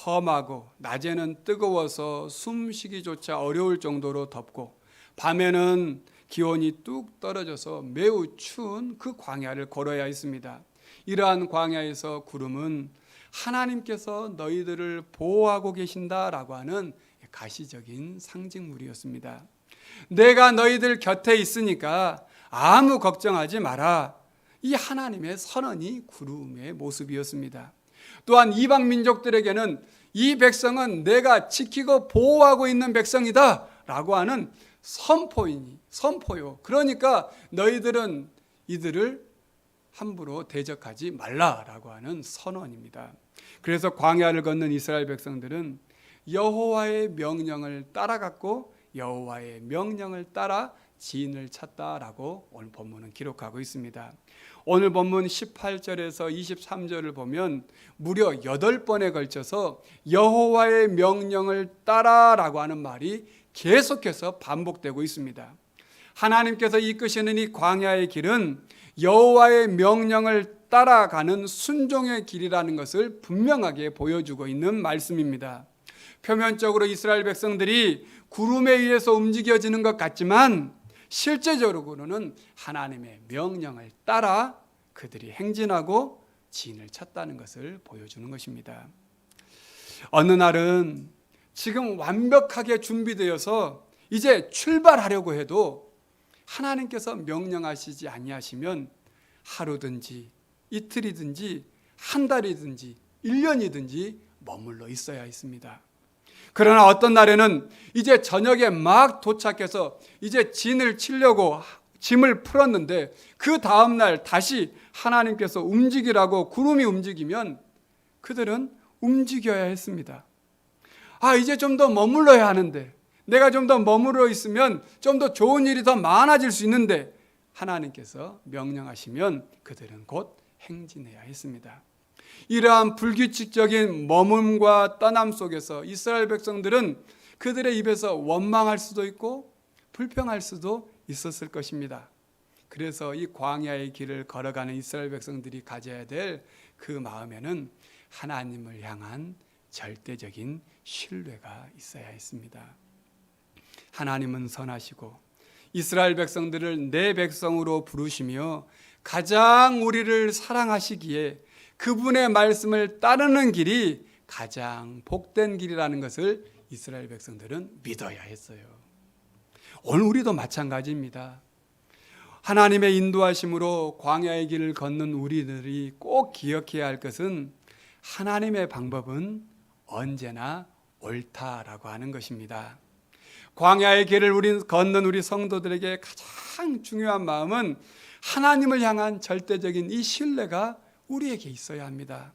험하고 낮에는 뜨거워서 숨쉬기조차 어려울 정도로 덥고 밤에는 기온이 뚝 떨어져서 매우 추운 그 광야를 걸어야 했습니다. 이러한 광야에서 구름은 하나님께서 너희들을 보호하고 계신다라고 하는 가시적인 상징물이었습니다. 내가 너희들 곁에 있으니까 아무 걱정하지 마라. 이 하나님의 선언이 구름의 모습이었습니다. 또한 이방 민족들에게는 이 백성은 내가 지키고 보호하고 있는 백성이다 라고 하는 선포요. 그러니까 너희들은 이들을 함부로 대적하지 말라라고 하는 선언입니다. 그래서 광야를 걷는 이스라엘 백성들은 여호와의 명령을 따라갔고 여호와의 명령을 따라 지인을 찾다라고 오늘 본문은 기록하고 있습니다. 오늘 본문 18절에서 23절을 보면 무려 8번에 걸쳐서 여호와의 명령을 따라라고 하는 말이 계속해서 반복되고 있습니다. 하나님께서 이끄시는 이 광야의 길은 여호와의 명령을 따라가는 순종의 길이라는 것을 분명하게 보여주고 있는 말씀입니다. 표면적으로 이스라엘 백성들이 구름에 의해서 움직여지는 것 같지만 실제적으로는 하나님의 명령을 따라 그들이 행진하고 지인을 찾다는 것을 보여주는 것입니다. 어느 날은 지금 완벽하게 준비되어서 이제 출발하려고 해도 하나님께서 명령하시지 아니하시면 하루든지 이틀이든지 한 달이든지 1년이든지 머물러 있어야 했습니다. 그러나 어떤 날에는 이제 저녁에 막 도착해서 이제 진을 치려고 짐을 풀었는데 그 다음날 다시 하나님께서 움직이라고 구름이 움직이면 그들은 움직여야 했습니다. 이제 좀 더 머물러야 하는데, 내가 좀 더 머물러 있으면 좀 더 좋은 일이 더 많아질 수 있는데 하나님께서 명령하시면 그들은 곧 행진해야 했습니다. 이러한 불규칙적인 머문과 떠남 속에서 이스라엘 백성들은 그들의 입에서 원망할 수도 있고 불평할 수도 있었을 것입니다. 그래서 이 광야의 길을 걸어가는 이스라엘 백성들이 가져야 될 그 마음에는 하나님을 향한 절대적인 신뢰가 있어야 했습니다. 하나님은 선하시고 이스라엘 백성들을 내 백성으로 부르시며 가장 우리를 사랑하시기에 그분의 말씀을 따르는 길이 가장 복된 길이라는 것을 이스라엘 백성들은 믿어야 했어요. 오늘 우리도 마찬가지입니다. 하나님의 인도하심으로 광야의 길을 걷는 우리들이 꼭 기억해야 할 것은 하나님의 방법은 언제나 옳다라고 하는 것입니다. 광야의 길을 걷는 우리 성도들에게 가장 중요한 마음은 하나님을 향한 절대적인 이 신뢰가 우리에게 있어야 합니다.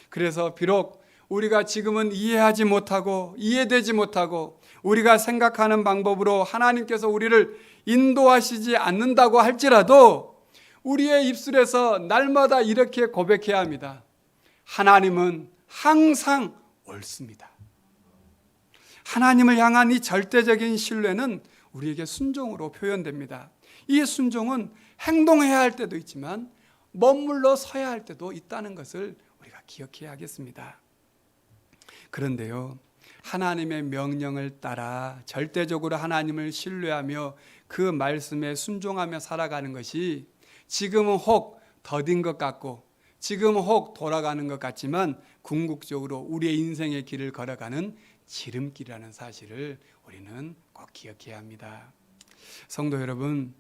그래서 비록 우리가 지금은 이해하지 못하고 이해되지 못하고 우리가 생각하는 방법으로 하나님께서 우리를 인도하시지 않는다고 할지라도 우리의 입술에서 날마다 이렇게 고백해야 합니다. 하나님은 항상 옳습니다. 하나님을 향한 이 절대적인 신뢰는 우리에게 순종으로 표현됩니다. 이 순종은 행동해야 할 때도 있지만 머물러 서야 할 때도 있다는 것을 우리가 기억해야 하겠습니다. 그런데요, 하나님의 명령을 따라 절대적으로 하나님을 신뢰하며 그 말씀에 순종하며 살아가는 것이 지금은 혹 더딘 것 같고 지금은 혹 돌아가는 것 같지만 궁극적으로 우리의 인생의 길을 걸어가는 지름길이라는 사실을 우리는 꼭 기억해야 합니다. 성도 여러분,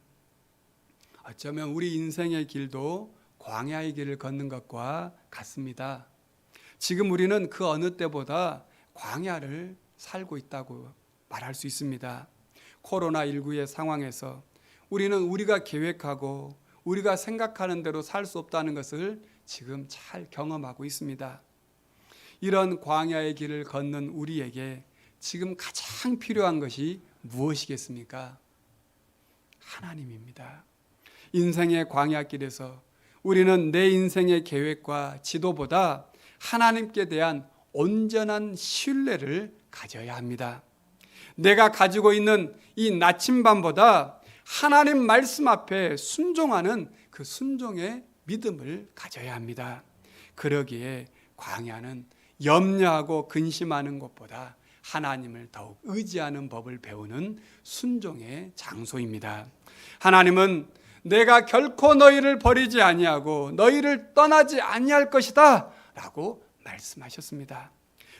어쩌면 우리 인생의 길도 광야의 길을 걷는 것과 같습니다. 지금 우리는 그 어느 때보다 광야를 살고 있다고 말할 수 있습니다. 코로나19의 상황에서 우리는 우리가 계획하고 우리가 생각하는 대로 살 수 없다는 것을 지금 잘 경험하고 있습니다. 이런 광야의 길을 걷는 우리에게 지금 가장 필요한 것이 무엇이겠습니까? 하나님입니다. 인생의 광야길에서 우리는 내 인생의 계획과 지도보다 하나님께 대한 온전한 신뢰를 가져야 합니다. 내가 가지고 있는 이 나침반보다 하나님 말씀 앞에 순종하는 그 순종의 믿음을 가져야 합니다. 그러기에 광야는 염려하고 근심하는 것보다 하나님을 더욱 의지하는 법을 배우는 순종의 장소입니다. 하나님은 내가 결코 너희를 버리지 아니하고 너희를 떠나지 아니할 것이다 라고 말씀하셨습니다.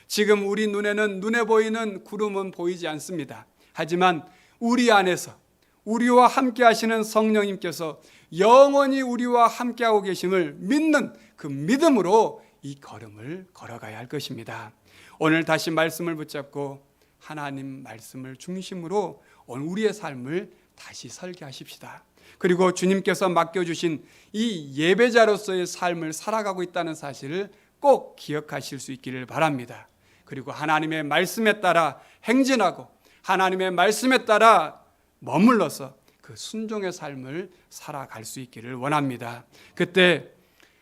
지금 우리 눈에는 눈에 보이는 구름은 보이지 않습니다. 하지만 우리 안에서 우리와 함께 하시는 성령님께서 영원히 우리와 함께하고 계심을 믿는 그 믿음으로 이 걸음을 걸어가야 할 것입니다. 오늘 다시 말씀을 붙잡고 하나님 말씀을 중심으로 오늘 우리의 삶을 다시 설계하십시다. 그리고 주님께서 맡겨주신 이 예배자로서의 삶을 살아가고 있다는 사실을 꼭 기억하실 수 있기를 바랍니다. 그리고 하나님의 말씀에 따라 행진하고 하나님의 말씀에 따라 머물러서 그 순종의 삶을 살아갈 수 있기를 원합니다. 그때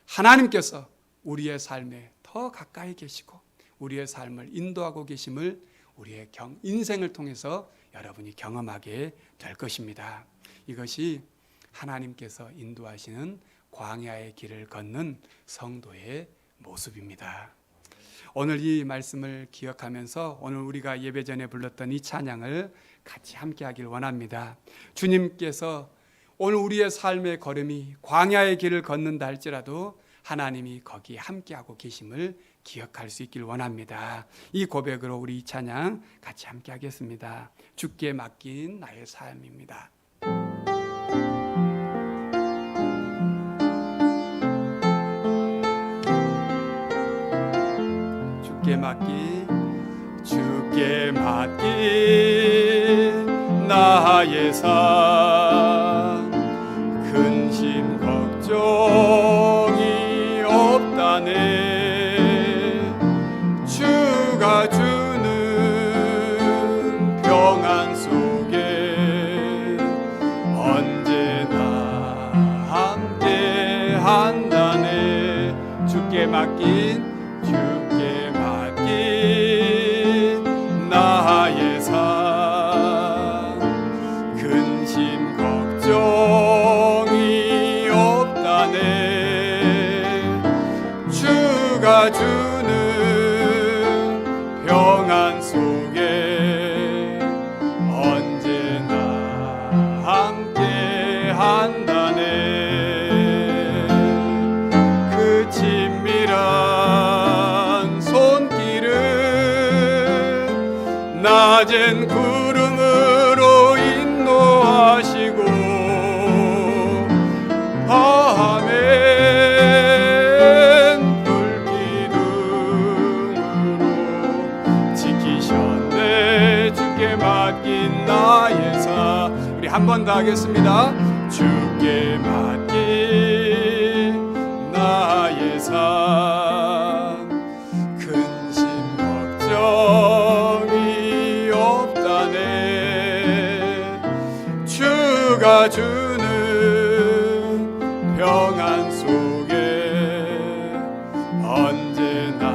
하나님께서 우리의 삶에 더 가까이 계시고 우리의 삶을 인도하고 계심을 우리의 인생을 통해서 여러분이 경험하게 될 것입니다. 이것이 하나님께서 인도하시는 광야의 길을 걷는 성도의 모습입니다. 오늘 이 말씀을 기억하면서 오늘 우리가 예배 전에 불렀던 이 찬양을 같이 함께 하길 원합니다. 주님께서 오늘 우리의 삶의 걸음이 광야의 길을 걷는다 할지라도 하나님이 거기에 함께하고 계심을 기억할 수 있길 원합니다. 이 고백으로 우리 이 찬양 같이 함께 하겠습니다. 주께 맡긴 나의 삶입니다. 주께 맡긴 나의 삶 근심 걱정이 없다네 주가 주는 평안 속에 언제나 함께 한다네 주께 맡긴 나의 삶 근심 걱정이 없다네 주가 주는 평안 속에 언제나 함께 한다네 그 친밀한 손길을 낮은 구름으로 인도하시고 밤엔 불기둥으로 지키셨네 주께 맡긴 나의 삶 우리 한 번 더 하겠습니다. 주께 맡긴 나의 삶 근심 걱정이 없다네 주가 주는 평안 속에 언제나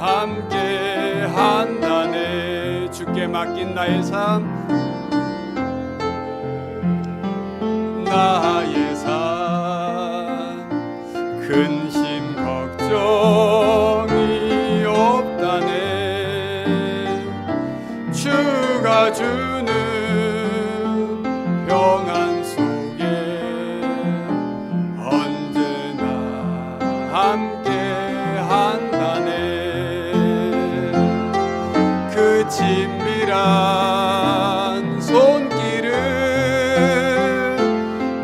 함께 한다네 주께 맡긴 나의 삶 나의 삶 근심 걱정이 없다네 주가 주는 평안 속에 언제나 함께 한다네 그 친밀한 손길을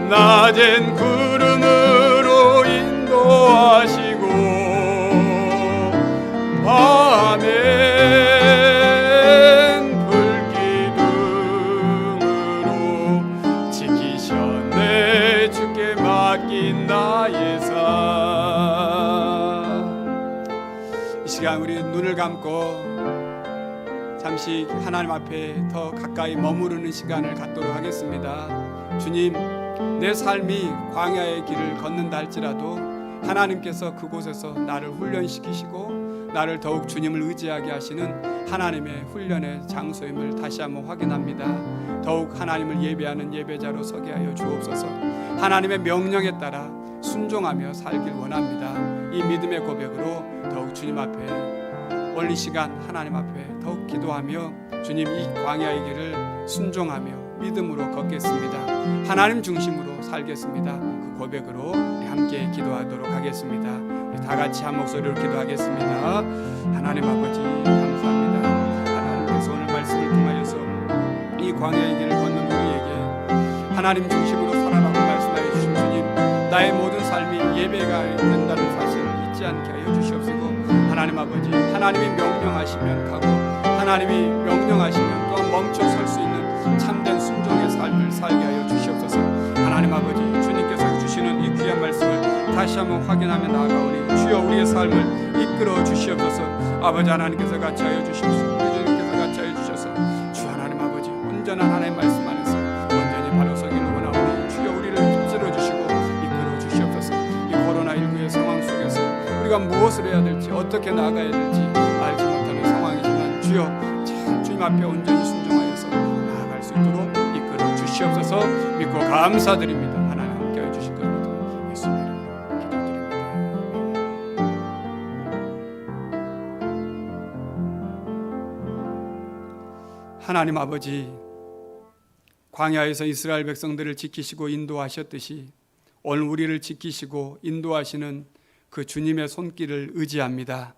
낮은 구름으로 인도하시고 밤엔 불기둥으로 지키셨네 주께 맡긴 나의 삶 이 시간 우리 눈을 감고 잠시 하나님 앞에 더 가까이 머무르는 시간을 갖도록 하겠습니다. 주님 내 삶이 광야의 길을 걷는다 할지라도 하나님께서 그곳에서 나를 훈련시키시고 나를 더욱 주님을 의지하게 하시는 하나님의 훈련의 장소임을 다시 한번 확인합니다. 더욱 하나님을 예배하는 예배자로 서게 하여 주옵소서. 하나님의 명령에 따라 순종하며 살길 원합니다. 이 믿음의 고백으로 더욱 주님 앞에 오늘 이 시간 하나님 앞에 더욱 기도하며 주님 이 광야의 길을 순종하며 믿음으로 걷겠습니다. 하나님 중심으로 살겠습니다. 그 고백으로 우리 함께 기도하도록 하겠습니다. 우리 다 같이 한 목소리로 기도하겠습니다. 하나님 아버지 감사합니다. 하나님께서 오늘 말씀을 통하여서 이 이 광야의 길을 걷는 우리에게 하나님 중심으로 살아라고 말씀하여 주신 주님, 나의 모든 삶이 예배가 된다는 사실을 잊지 않게 하여 주시옵시고, 하나님 아버지, 하나님이 명령하시면 가고 하나님이 명령하시면 또한 멈춰 설 수 있는 참된 순종의 삶을 살게 하여 주시옵소서. 하나님 아버지, 주님께서 주시는 이 귀한 말씀을 다시 한번 확인하며 나아가오니 주여 우리의 삶을 이끌어 주시옵소서. 아버지 하나님께서 같이 하여 주시옵소서. 우리 주님께서 같이 하여 주셔서 주 하나님 아버지, 온전한 하나님 말씀 안에서 온전히 바로 서 길로 나오니 주여 우리를 붙들어 주시고 이끌어 주시옵소서. 이 코로나19의 상황 속에서 우리가 무엇을 해야 될지, 어떻게 나아가야 될지 알지 못하는 상황이지만 주여 참 주님 앞에 온전히 순종하여서 나아갈 수 있도록 이끌어 주시옵소서. 믿고 감사드립니다. 하나님 함께해 주실 것 믿어 예수 이름으로 기도드립니다. 하나님 아버지, 광야에서 이스라엘 백성들을 지키시고 인도하셨듯이 오늘 우리를 지키시고 인도하시는 그 주님의 손길을 의지합니다.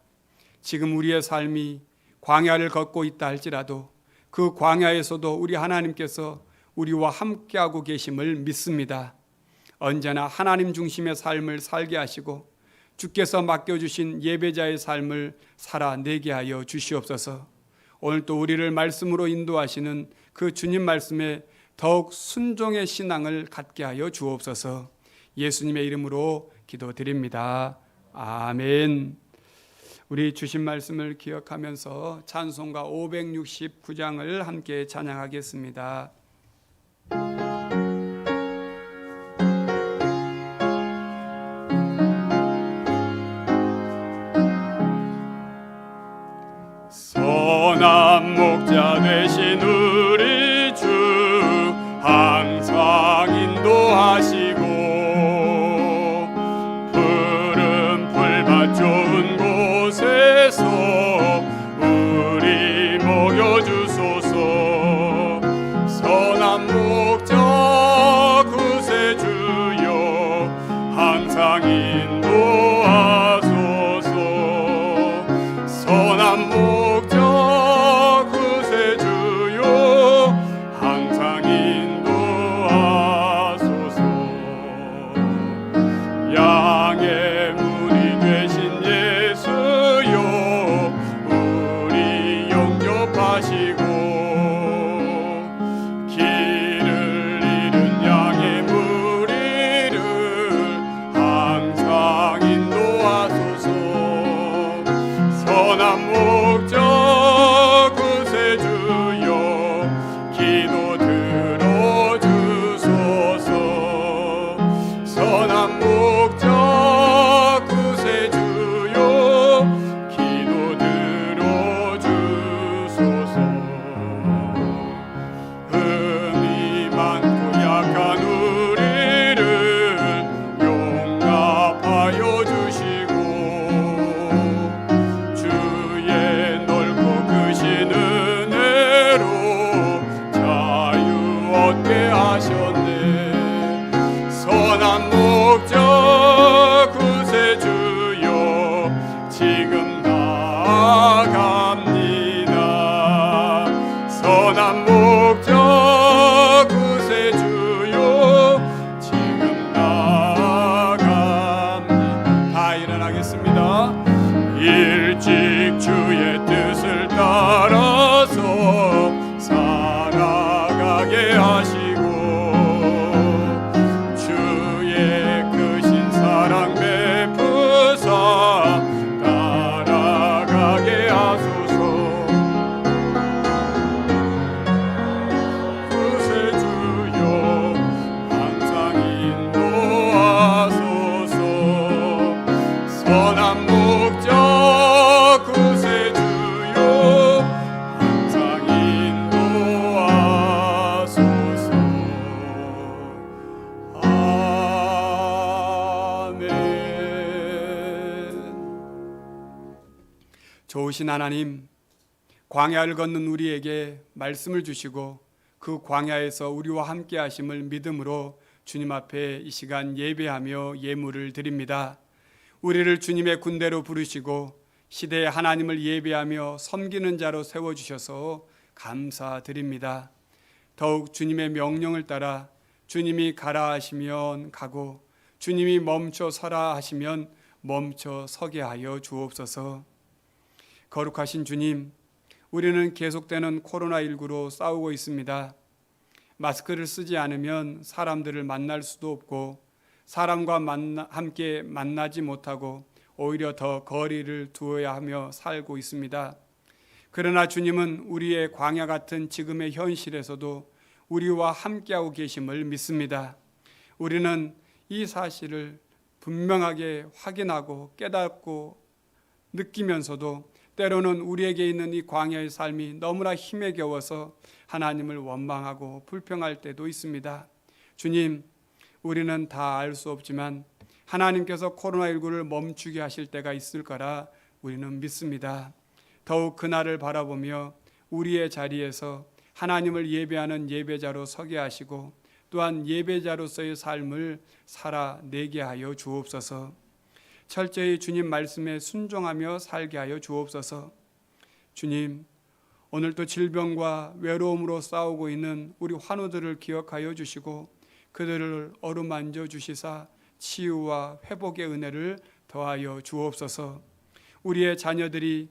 지금 우리의 삶이 광야를 걷고 있다 할지라도 그 광야에서도 우리 하나님께서 우리와 함께하고 계심을 믿습니다. 언제나 하나님 중심의 삶을 살게 하시고 주께서 맡겨주신 예배자의 삶을 살아내게 하여 주시옵소서. 오늘 또 우리를 말씀으로 인도하시는 그 주님 말씀에 더욱 순종의 신앙을 갖게 하여 주옵소서. 예수님의 이름으로 기도드립니다. 아멘. 우리 주신 말씀을 기억하면서 찬송가 569장을 함께 찬양하겠습니다. 선한 목자 되신 우리 주 항상 인도하시고 푸른 풀밭 좋은 곳에서 우리 먹여주소서. 선한 목자 구세주여 항상 인도하소서. 선한 목자 구세주여 항상 인도하소서. 양의 문이 되신 예수여 우리 영접하시고 길을 잃은 양의 무리를 항상 인도하소서. 선한 목자 구세주여 기도 들어주소서. 선한 목자 구세주여 기도 들어주소서. 흠이 많고 약한 우리를 용납하여 주시고 주의 넓고 크신 은혜로 자유 얻게 하셨네. 선한 목자 구세주여 지금 나아갑니다. 선한 목자 구세주여 지금 나아갑니다. 다 일어나겠습니다. 일찍 주의 뜻을 따라서 살아가게 하시고 주의 크신 사랑 베푸사 따라가게 하소서. 구세주여 항상 인도하소서. 선한 목자 구세주여 항상 인도하소서. 아멘. 좋으신 하나님, 광야를 걷는 우리에게 말씀을 주시고 그 광야에서 우리와 함께 하심을 믿음으로 주님 앞에 이 시간 예배하며 예물을 드립니다. 우리를 주님의 군대로 부르시고 시대의 하나님을 예배하며 섬기는 자로 세워주셔서 감사드립니다. 더욱 주님의 명령을 따라 주님이 가라 하시면 가고 주님이 멈춰 서라 하시면 멈춰 서게 하여 주옵소서. 거룩하신 주님, 우리는 계속되는 코로나19로 싸우고 있습니다. 마스크를 쓰지 않으면 사람들을 만날 수도 없고 사람과 함께 만나지 못하고 오히려 더 거리를 두어야 하며 살고 있습니다. 그러나 주님은 우리의 광야 같은 지금의 현실에서도 우리와 함께하고 계심을 믿습니다. 우리는 이 사실을 분명하게 확인하고 깨닫고 느끼면서도 때로는 우리에게 있는 이 광야의 삶이 너무나 힘에 겨워서 하나님을 원망하고 불평할 때도 있습니다. 주님, 우리는 다 알 수 없지만 하나님께서 코로나19를 멈추게 하실 때가 있을 거라 우리는 믿습니다. 더욱 그날을 바라보며 우리의 자리에서 하나님을 예배하는 예배자로 서게 하시고 또한 예배자로서의 삶을 살아내게 하여 주옵소서. 철저히 주님 말씀에 순종하며 살게 하여 주옵소서. 주님, 오늘도 질병과 외로움으로 싸우고 있는 우리 환우들을 기억하여 주시고 그들을 어루만져 주시사 치유와 회복의 은혜를 더하여 주옵소서. 우리의 자녀들이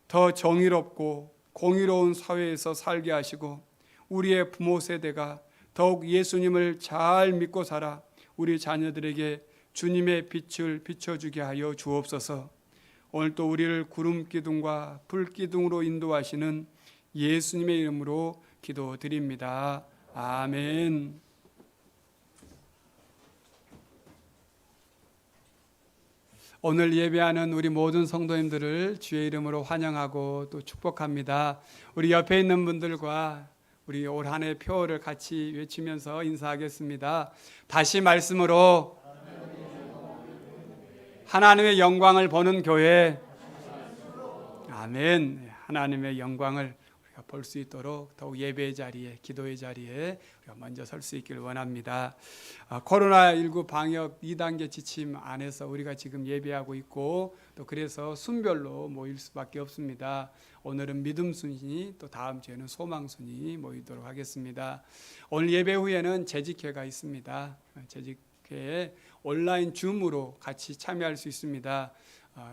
더 정의롭고 공의로운 사회에서 살게 하시고 우리의 부모 세대가 더욱 예수님을 잘 믿고 살아 우리 자녀들에게 주님의 빛을 비춰주게 하여 주옵소서. 오늘 또 우리를 구름 기둥과 불 기둥으로 인도하시는 예수님의 이름으로 기도드립니다. 아멘. 오늘 예배하는 우리 모든 성도님들을 주의 이름으로 환영하고 또 축복합니다. 우리 옆에 있는 분들과 우리 올 한 해 표를 같이 외치면서 인사하겠습니다. 다시 말씀으로 하나님의 영광을 보는 교회. 아멘. 하나님의 영광을 우리가 볼 수 있도록 더욱 예배의 자리에, 기도의 자리에 우리가 먼저 설 수 있기를 원합니다. 코로나19 방역 2단계 지침 안에서 우리가 지금 예배하고 있고 또 그래서 순별로 모일 수밖에 없습니다. 오늘은 믿음 순이, 또 다음 주에는 소망 순이 모이도록 하겠습니다. 오늘 예배 후에는 재직회가 있습니다. 재직회에 온라인 줌으로 같이 참여할 수 있습니다.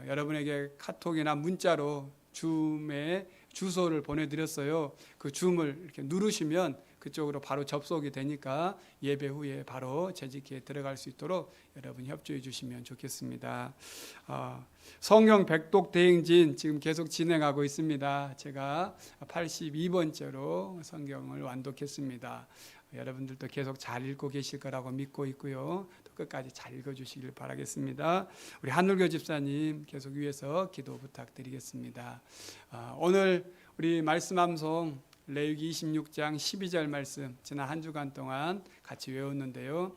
여러분에게 카톡이나 문자로 줌의 주소를 보내드렸어요. 그 줌을 이렇게 누르시면 그쪽으로 바로 접속이 되니까 예배 후에 바로 재직회에 들어갈 수 있도록 여러분 협조해 주시면 좋겠습니다. 성경 백독 대행진 지금 계속 진행하고 있습니다. 제가 82번째로 성경을 완독했습니다. 여러분들도 계속 잘 읽고 계실 거라고 믿고 있고요. 또 끝까지 잘 읽어주시길 바라겠습니다. 우리 한울교 집사님 계속 위해서 기도 부탁드리겠습니다. 오늘 우리 말씀 암송 레위기 26장 12절 말씀 지난 한 주간 동안 같이 외웠는데요.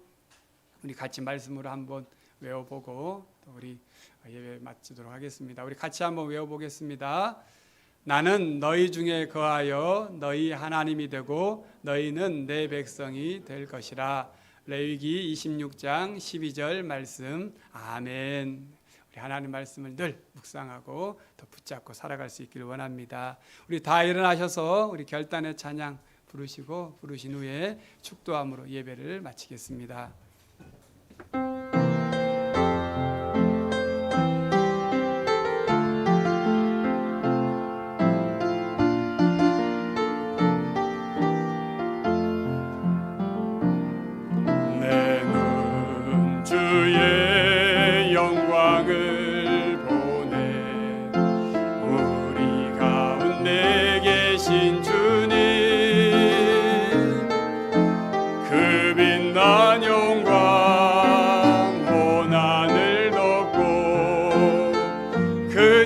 우리 같이 말씀으로 한번 외워보고 또 우리 예배 마치도록 하겠습니다. 우리 같이 한번 외워보겠습니다. 나는 너희 중에 거하여 너희 하나님이 되고 너희는 내 백성이 될 것이라. 레위기 26장 12절 말씀. 아멘. 우리 하나님 말씀을 늘 묵상하고 더 붙잡고 살아갈 수 있기를 원합니다. 우리 다 일어나셔서 우리 결단의 찬양 부르시고 부르신 후에 축도함으로 예배를 마치겠습니다.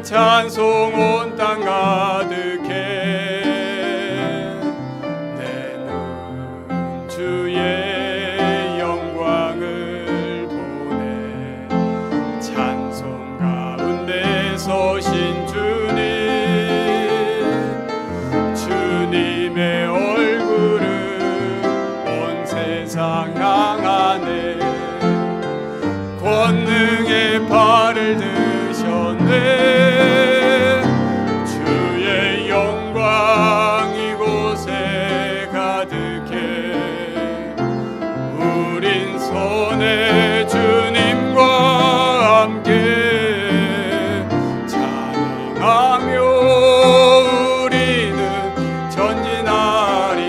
찬송 온 땅 가득해. 내 눈 주의 영광을 보네. 찬송 가운데 서신 주님, 주님의 얼굴을 온 세상 향하네. 권능의 발을 드셨네. 주의 영광 이곳에 가득 손에 주님과 함께 찬양하며 우리는 전진하리.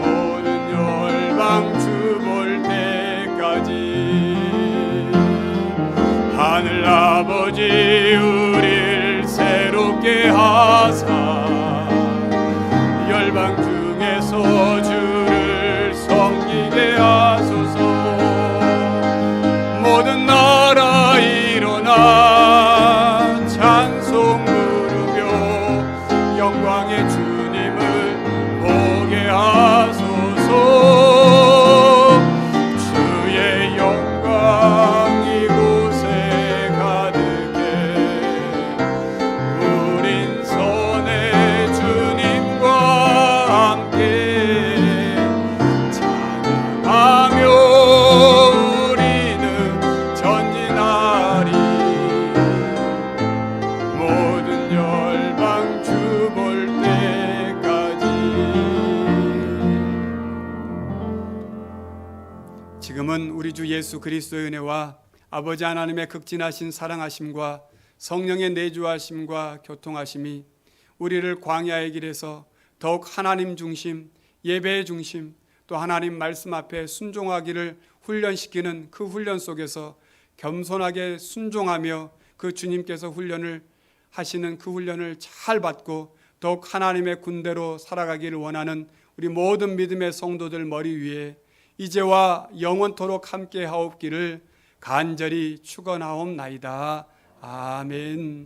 모든 열방 주 볼 때까지 하늘 아버지 우릴 새롭게 하사 열방 중에서 주를 섬기게 하소서. 모든 나라 일어나 찬송 부르며 영광의 주님을 보게 하소서. 주의 영광 이곳에 가득해 우린 손에 주님과 함께 찬양하며 우리는 전진하리. 모든 열방 주 볼 때까지. 지금은 우리 주 예수 그리스도의 은혜와 아버지 하나님의 극진하신 사랑하심과 성령의 내주하심과 교통하심이 우리를 광야의 길에서 더욱 하나님 중심, 예배의 중심, 또 하나님 말씀 앞에 순종하기를 훈련시키는 그 훈련 속에서 겸손하게 순종하며 그 주님께서 훈련을 하시는 그 훈련을 잘 받고 더욱 하나님의 군대로 살아가기를 원하는 우리 모든 믿음의 성도들 머리 위에 이제와 영원토록 함께 하옵기를 간절히 축원하옵나이다. 아멘.